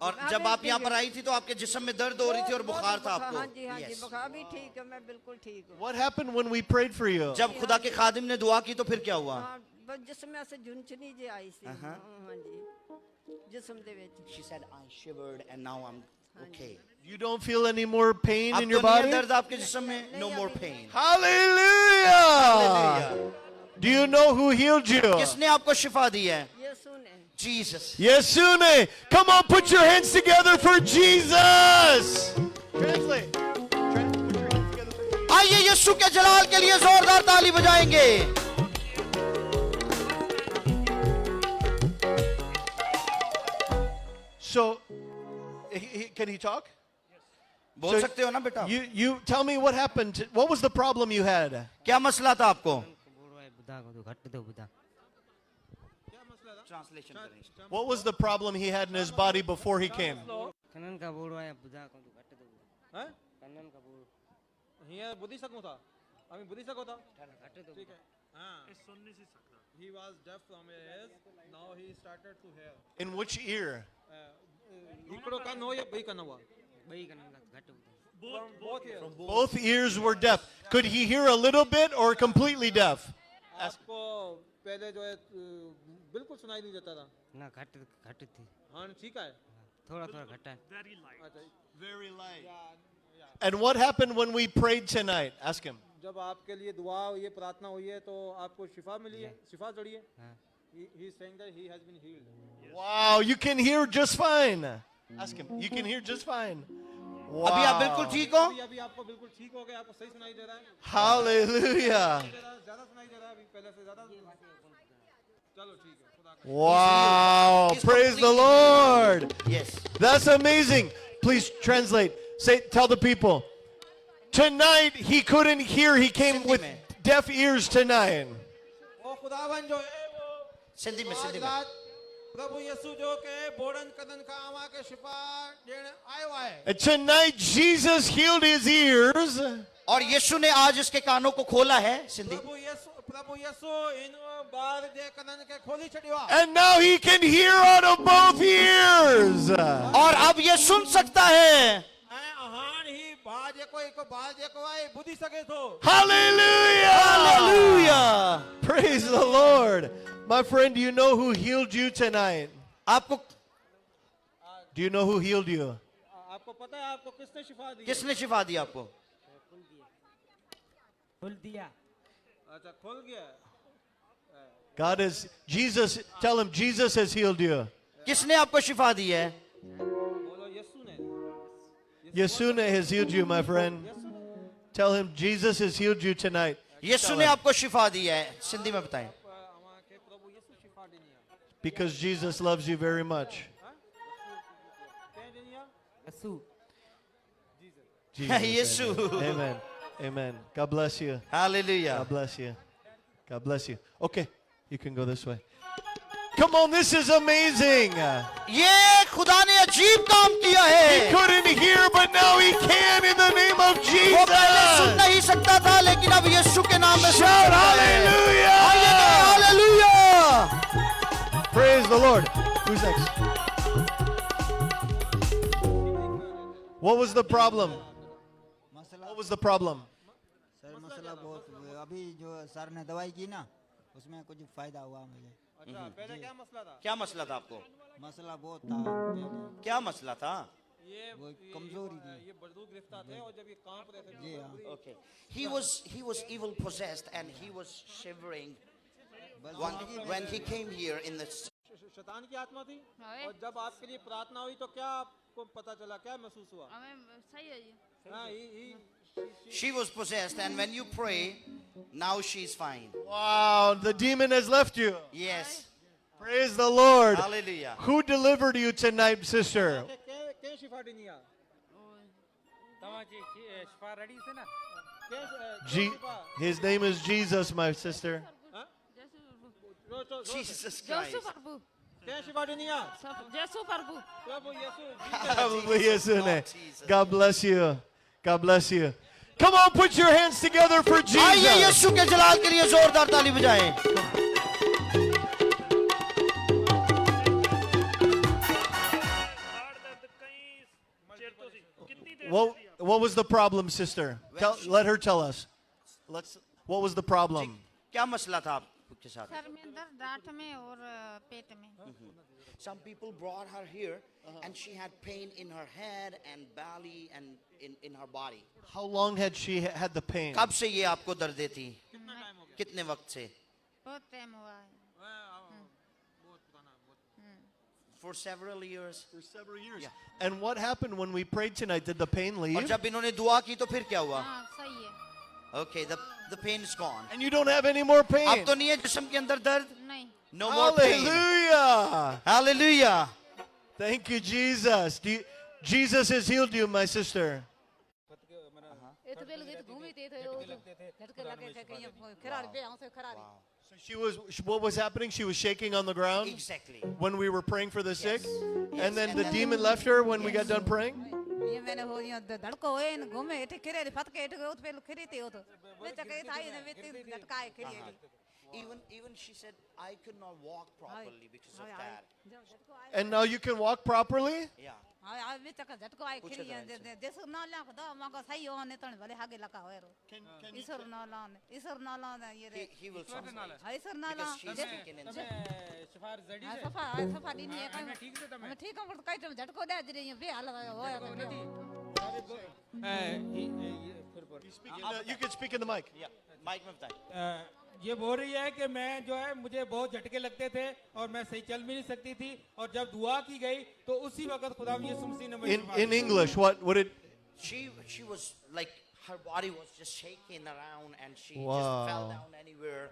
और जब आप यहाँ पर आई थी तो आपके जिस्म में दर्द हो रही थी और बुखार था आपको। हाँ जी Yes. बुखार भी ठीक है मैं बिल्कुल ठीक हूँ What happened when we prayed for you? जब खुदा के खादिम ने दुआ की तो फिर क्या हुआ? हाँ बस जिसम ऐसे झुंझुनी जी आई सी हाँ जी जिसम दे विच She said I shivered and now I'm okay. You don't feel any more pain अब in तो your नहीं है body? दर्द आपके जिस्म में? No more pain. Hallelujah! Hallelujah. Do you know who healed you? किसने आपको शिफा दी है? यीशु ने Jesus. Yesune. Come on, put your hands together for Jesus. Translate. Put your hands together for Jesus. आइए यीशु के जलाल के लिए जोरदार ताली बजाएंगे। So, can he talk? बोल So सकते हो ना बेटा? You tell me what happened. What was the problem you had? क्या मसला था आपको? Translation करें। What was the problem he had in his body before he came? हैं हियर बुद्धि सकूं था আমি বুদ্ধি सकूं था ठीक है हाँ he was deaf from his now he started to hear In which ear? हिकड़ो कान हो या ॿई कान हुआ both here Both ears were deaf. Could he hear a little bit or completely deaf? आपको पहले जो है बिल्कुल सुनाई नहीं देता था ना घट थी हाँ ठीक है थोड़ा थोड़ा घटा है अच्छा Very light. And what happened when we prayed tonight? Ask him. जब आपके लिए दुआ ये प्रार्थना हुई है तो आपको शिफा मिली है शिफा चढ़ी है he is saying that he has been healed Wow, you can hear just fine. Ask him. You can hear just fine. अभी आप बिल्कुल Wow. ठीक हो? अभी आपको बिल्कुल ठीक हो गया आपको सही सुनाई दे रहा है Hallelujah. ज्यादा सुनाई दे रहा है अभी पहले से ज्यादा चलो ठीक है खुदा का Wow. He's Praise the completely Lord. Yes. That's amazing. Please translate. Say, tell the people. Tonight he couldn't hear. He came with deaf ears tonight. वो खुदावन जो है वो सिंधी में आज सिंधी में। रात प्रभु यीशु जो के बोड़न कदन का आमा के शिफा देने आयो है And tonight Jesus healed his ears. और यीशु ने आज इसके कानों को खोला है सिंधी। प्रभु यीशु इन बार दे कदन के खोली छड़ियो And now he can hear out of both ears. और अब ये सुन सकता है। अहान ही बाजे को बाजे को आई बुद्धि सके तो Hallelujah. Hallelujah. Praise the Lord. My friend, do you know who healed you tonight? आपको Do you know who healed you? आपको पता है आपको किसने शिफा दी किसने शिफा दी आपको? खोल दिया अच्छा खोल गया God is, Jesus, tell him Jesus has healed you. किसने आपको शिफा दी है? बोलो यीशु ने Yesuna has healed you, my friend. Tell him Jesus has healed you tonight. यीशु ने आपको शिफा दी है, सिंधी में बताएं। আমাকে প্রভু ইয়েসু শিফা দিনিয়া Because Jesus loves you very much. কে দিনিয়া Yesu Jesus, Yeshu. Amen. Amen. God bless you. Hallelujah. God bless you. God bless you. Okay, you can go this way. Come on, this is amazing. ये खुदा ने अजीब काम किया है। He couldn't hear, but now he can in the name of वो पहले सुन Jesus. नहीं सकता था, लेकिन अब यीशु के नाम में सुन Shout सकता है। hallelujah. आइए कहें hallelujah. Praise the Lord. Who's next? What was the problem? मसला What was the problem? Sir मसला बहुत अभी जो सर ने दवाई की ना उसमें कुछ फायदा हुआ मुझे। अच्छा पहले क्या मसला था क्या मसला था आपको? मसला बहुत था पहले, क्या मसला था? ये वो कमजोरी थी। ये बर्दूक गिरफ्तार थे और जब ये कांप रहे थे जी हाँ Okay. He was evil possessed and he was shivering when he came here in the शैतान की आत्मा थी और जब आपके लिए प्रार्थना हुई तो क्या आपको पता चला, क्या महसूस हुआ? सही है ये हाँ, She was possessed, and when you pray, now she's fine. Wow, the demon has left you. Yes. Praise the Lord. Hallelujah. Who delivered you tonight, sister? के शिफा दिनिया તમારી શિફા રેડી છે ને His name is Jesus, my sister. Jesus Christ. के शिफा दिनिया जैसु प्रभु प्रभु यीशु Hallelujah, Jesus, Sune. Lord Jesus. God bless you. God bless you. Come on, put your hands together for आइए Jesus. यीशु के जलाल के लिए जोरदार ताली बजाएं। What was the problem, sister? Let her tell us. What was the problem? क्या मसला था आपके साथ? सर में दर्द डांट में और पेट में Some people brought her here, and she had pain in her head and belly and in her body. How long had she had the pain? कब से ये आपको दर्द थी? कितने वक्त से? बहुत टाइम हुआ है For several years. For several years. Yeah. And what happened when we prayed tonight? Did the pain और leave? जब इन्होंने दुआ की तो फिर क्या हुआ? हाँ सही है Okay, the pain is gone. And you don't have any more अब pain. तो नहीं है जिस्म के अंदर दर्द? नहीं No more pain. Hallelujah. Hallelujah. Thank you, Jesus. Jesus has healed you, my sister. So what was happening? She was shaking on the ground Exactly. when we were praying for the sick. Yes, And then and the then- demon left her when we got done praying. ये मैंने हो ये धड़को है न घूमे इटे खिरे फट के इटे उत पे खिरे थे उत वे चके थाई ने वे झटकाए खिरे Even she said I could not walk properly because of that. And now you can walk properly? Yeah. हां वे चके झटको आए खिरे जैसे ना ला खदा मको सही हो ने तण भले हागे लगा होय ईश्वर ना ला ये रे He will solve it. ईश्वर ना ला Because she's speaking in spirit. शिफा जड़ी से सफा दी नहीं है ठीक से तमे मैं ठीक हूं पर कई झटको दे दे ये बे हाल होय You can speak in the mic. Yeah. Mic में बताएं. ये बोल रही है कि मैं जो है मुझे बहुत झटके लगते थे और मैं सही चल भी नहीं सकती थी और जब दुआ की गई तो उसी वक्त खुदा यीशु मसीह ने मुझे In English, what did She was like her body was just shaking around and she Wow. just fell down anywhere.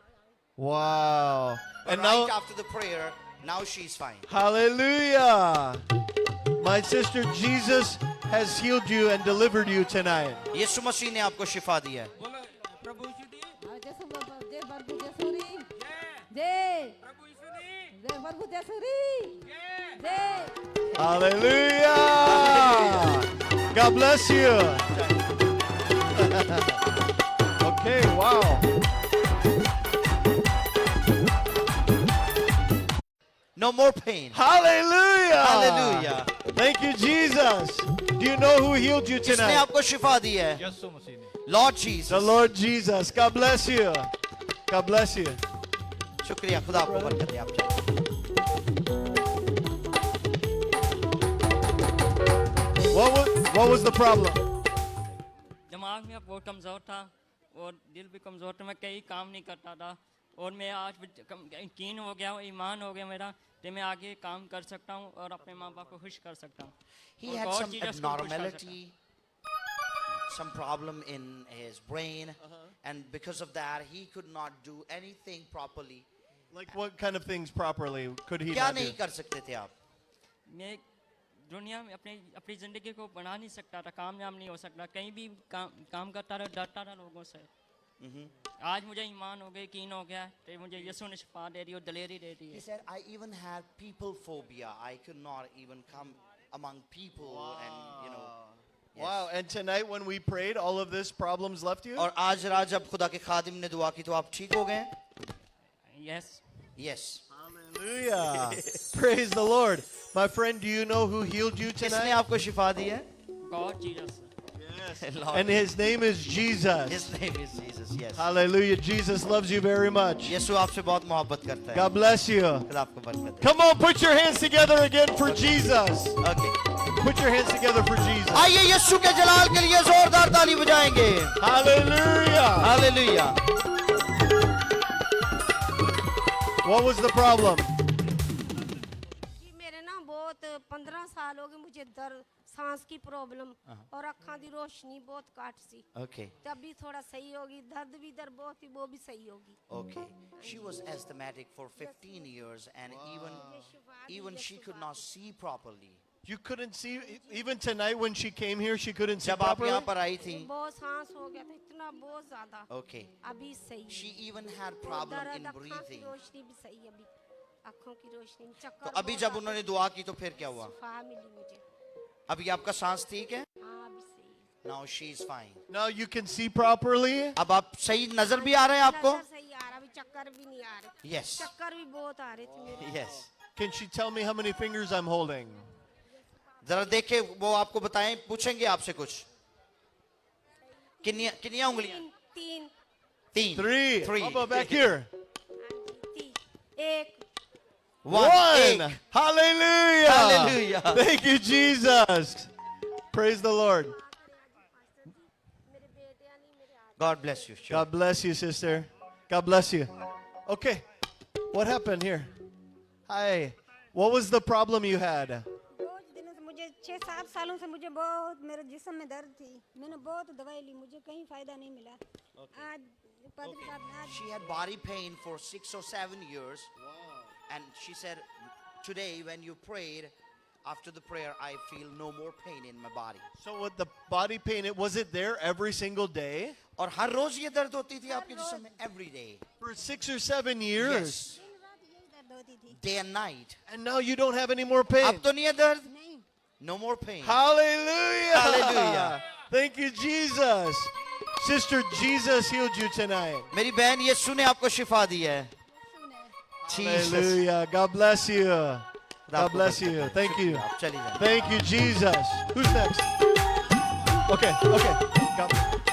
wow. But And right now after the prayer, now she's fine. hallelujah. My sister, Jesus has healed you and delivered you tonight. यीशु मसीह ने आपको शिफा दी है. बोलो प्रभु यीशु दी जैसे जय प्रभु जयसूरी जय जय प्रभु यीशु दी जय प्रभु जयसूरी जय जय Hallelujah. God bless you. Okay, wow. No more pain. Hallelujah. Hallelujah. Thank you, Jesus. Do you know who healed you किसने tonight? आपको शिफा दी है? Lord Jesus. The Lord Jesus. God bless you. God bless you. शुक्रिया, खुदा आपको बरकत दे. आप जाइए. What was the problem? दिमाग में बहुत कमज़ोर था और दिल भी कमज़ोर था. मैं कई काम नहीं करता था और मैं आज यकीन हो गया, ईमान हो गया मेरा कि मैं आगे काम कर सकता हूँ और अपने माँ बाप को खुश कर सकता हूँ. He had some abnormality, some problem in his brain, and because of that, he could not do anything properly. Like what kind of things properly could he क्या not do? नहीं कर सकते थे आप? मैं दुनिया में अपनी ज़िंदगी को बना नहीं सकता था, कामयाब नहीं हो सकता, कहीं भी काम करता रहा, डरता रहा लोगों से। आज मुझे ईमान हो गया, यकीन हो गया, तो मुझे यीशु ने शिफा दे दी और दलेरी दे दी He है। said, I even had people phobia. I could not even come among people, and Yes. Wow, and tonight when we prayed, all of this problems left you? और आज रात जब खुदा के खादिम ने दुआ की तो आप ठीक हो गए? Yes. Yes. Hallelujah. Praise the Lord. My friend, do you know who healed you किसने tonight? आपको शिफा दी है? God Jesus. Yes. Lord. And his name is Jesus. His name is Jesus. Yes. Hallelujah. Jesus loves you very much. यीशु आपसे बहुत मोहब्बत करता है। God bless you. खुदा आपको बरकत दे। Come on, put your hands together again for Jesus. Okay. Put your hands together for Jesus. आइए यीशु के जलाल के लिए जोरदार ताली बजाएंगे। Hallelujah. Hallelujah. What was the problem? जी मेरे ना बहुत 15 साल हो गए मुझे दर्द सांस की प्रॉब्लम और अखां दी रोशनी बहुत काट सी Okay. तभी थोड़ा सही होगी दर्द भी इधर बहुत ही वो भी सही होगी Okay. She was asthmatic for 15 years, and even she could not see properly. You couldn't see, even tonight when she came here, she couldn't see जब आप properly? यहाँ पर आई थी, बहुत सांस हो गया था इतना बहुत ज्यादा okay, अभी सही she even had problem दर्द in अखां की breathing. रोशनी भी सही अभी आँखों की रोशनी तो चक्कर अभी बहुत जब आते उन्होंने दुआ की तो फिर क्या हुआ? शिफा मिली मुझे अभी आपका सांस ठीक है? हाँ अभी सही है। Now she is fine. Now you can see properly? अब आप सही नजर भी आ रहे हैं आपको? नजर सही आ रहा अभी चक्कर भी नहीं आ रहे Yes. चक्कर भी बहुत आ रहे थे मेरे Yes. Can she tell me how many fingers I'm holding? जरा देखे वो आपको बताएं, पूछेंगे आपसे कुछ। कितनी उंगलियां? तीन तीन। Three. Three. How about back here? तीन एक One. एक। Hallelujah. Hallelujah. Thank you, Jesus. Praise the Lord. मेरे बेटे यानी मेरे आदमी God bless you. Sure. God bless you, sister. God bless you. Okay. What happened here? Hi. What was the problem you had? कुछ दिनों से मुझे 6-7 सालों से मुझे बहुत मेरे जिस्म में दर्द थी मैंने बहुत दवाई ली मुझे कहीं फायदा नहीं मिला आज पादरी साहब ने आज She had body pain for 6 or 7 years. And she said, today when you prayed, after the prayer, I feel no more pain in my body. So with the body pain, was it there every single day? और हर रोज ये दर्द होती थी आपके जिस्म में? Every day. For 6 or 7 years? Yes. दिन रात यही दर्द होती थी Day and night. And now you don't have any more pain? अब तो नहीं है दर्द? नहीं No more pain. Hallelujah. Hallelujah. Thank you, Jesus. Sister, Jesus healed you tonight. मेरी बहन यीशु ने आपको शिफा दी है. Jesus. Hallelujah. God bless you. God bless you. Thank you. आप चली जाए. Thank you, Jesus. Who's next? Okay, okay. God.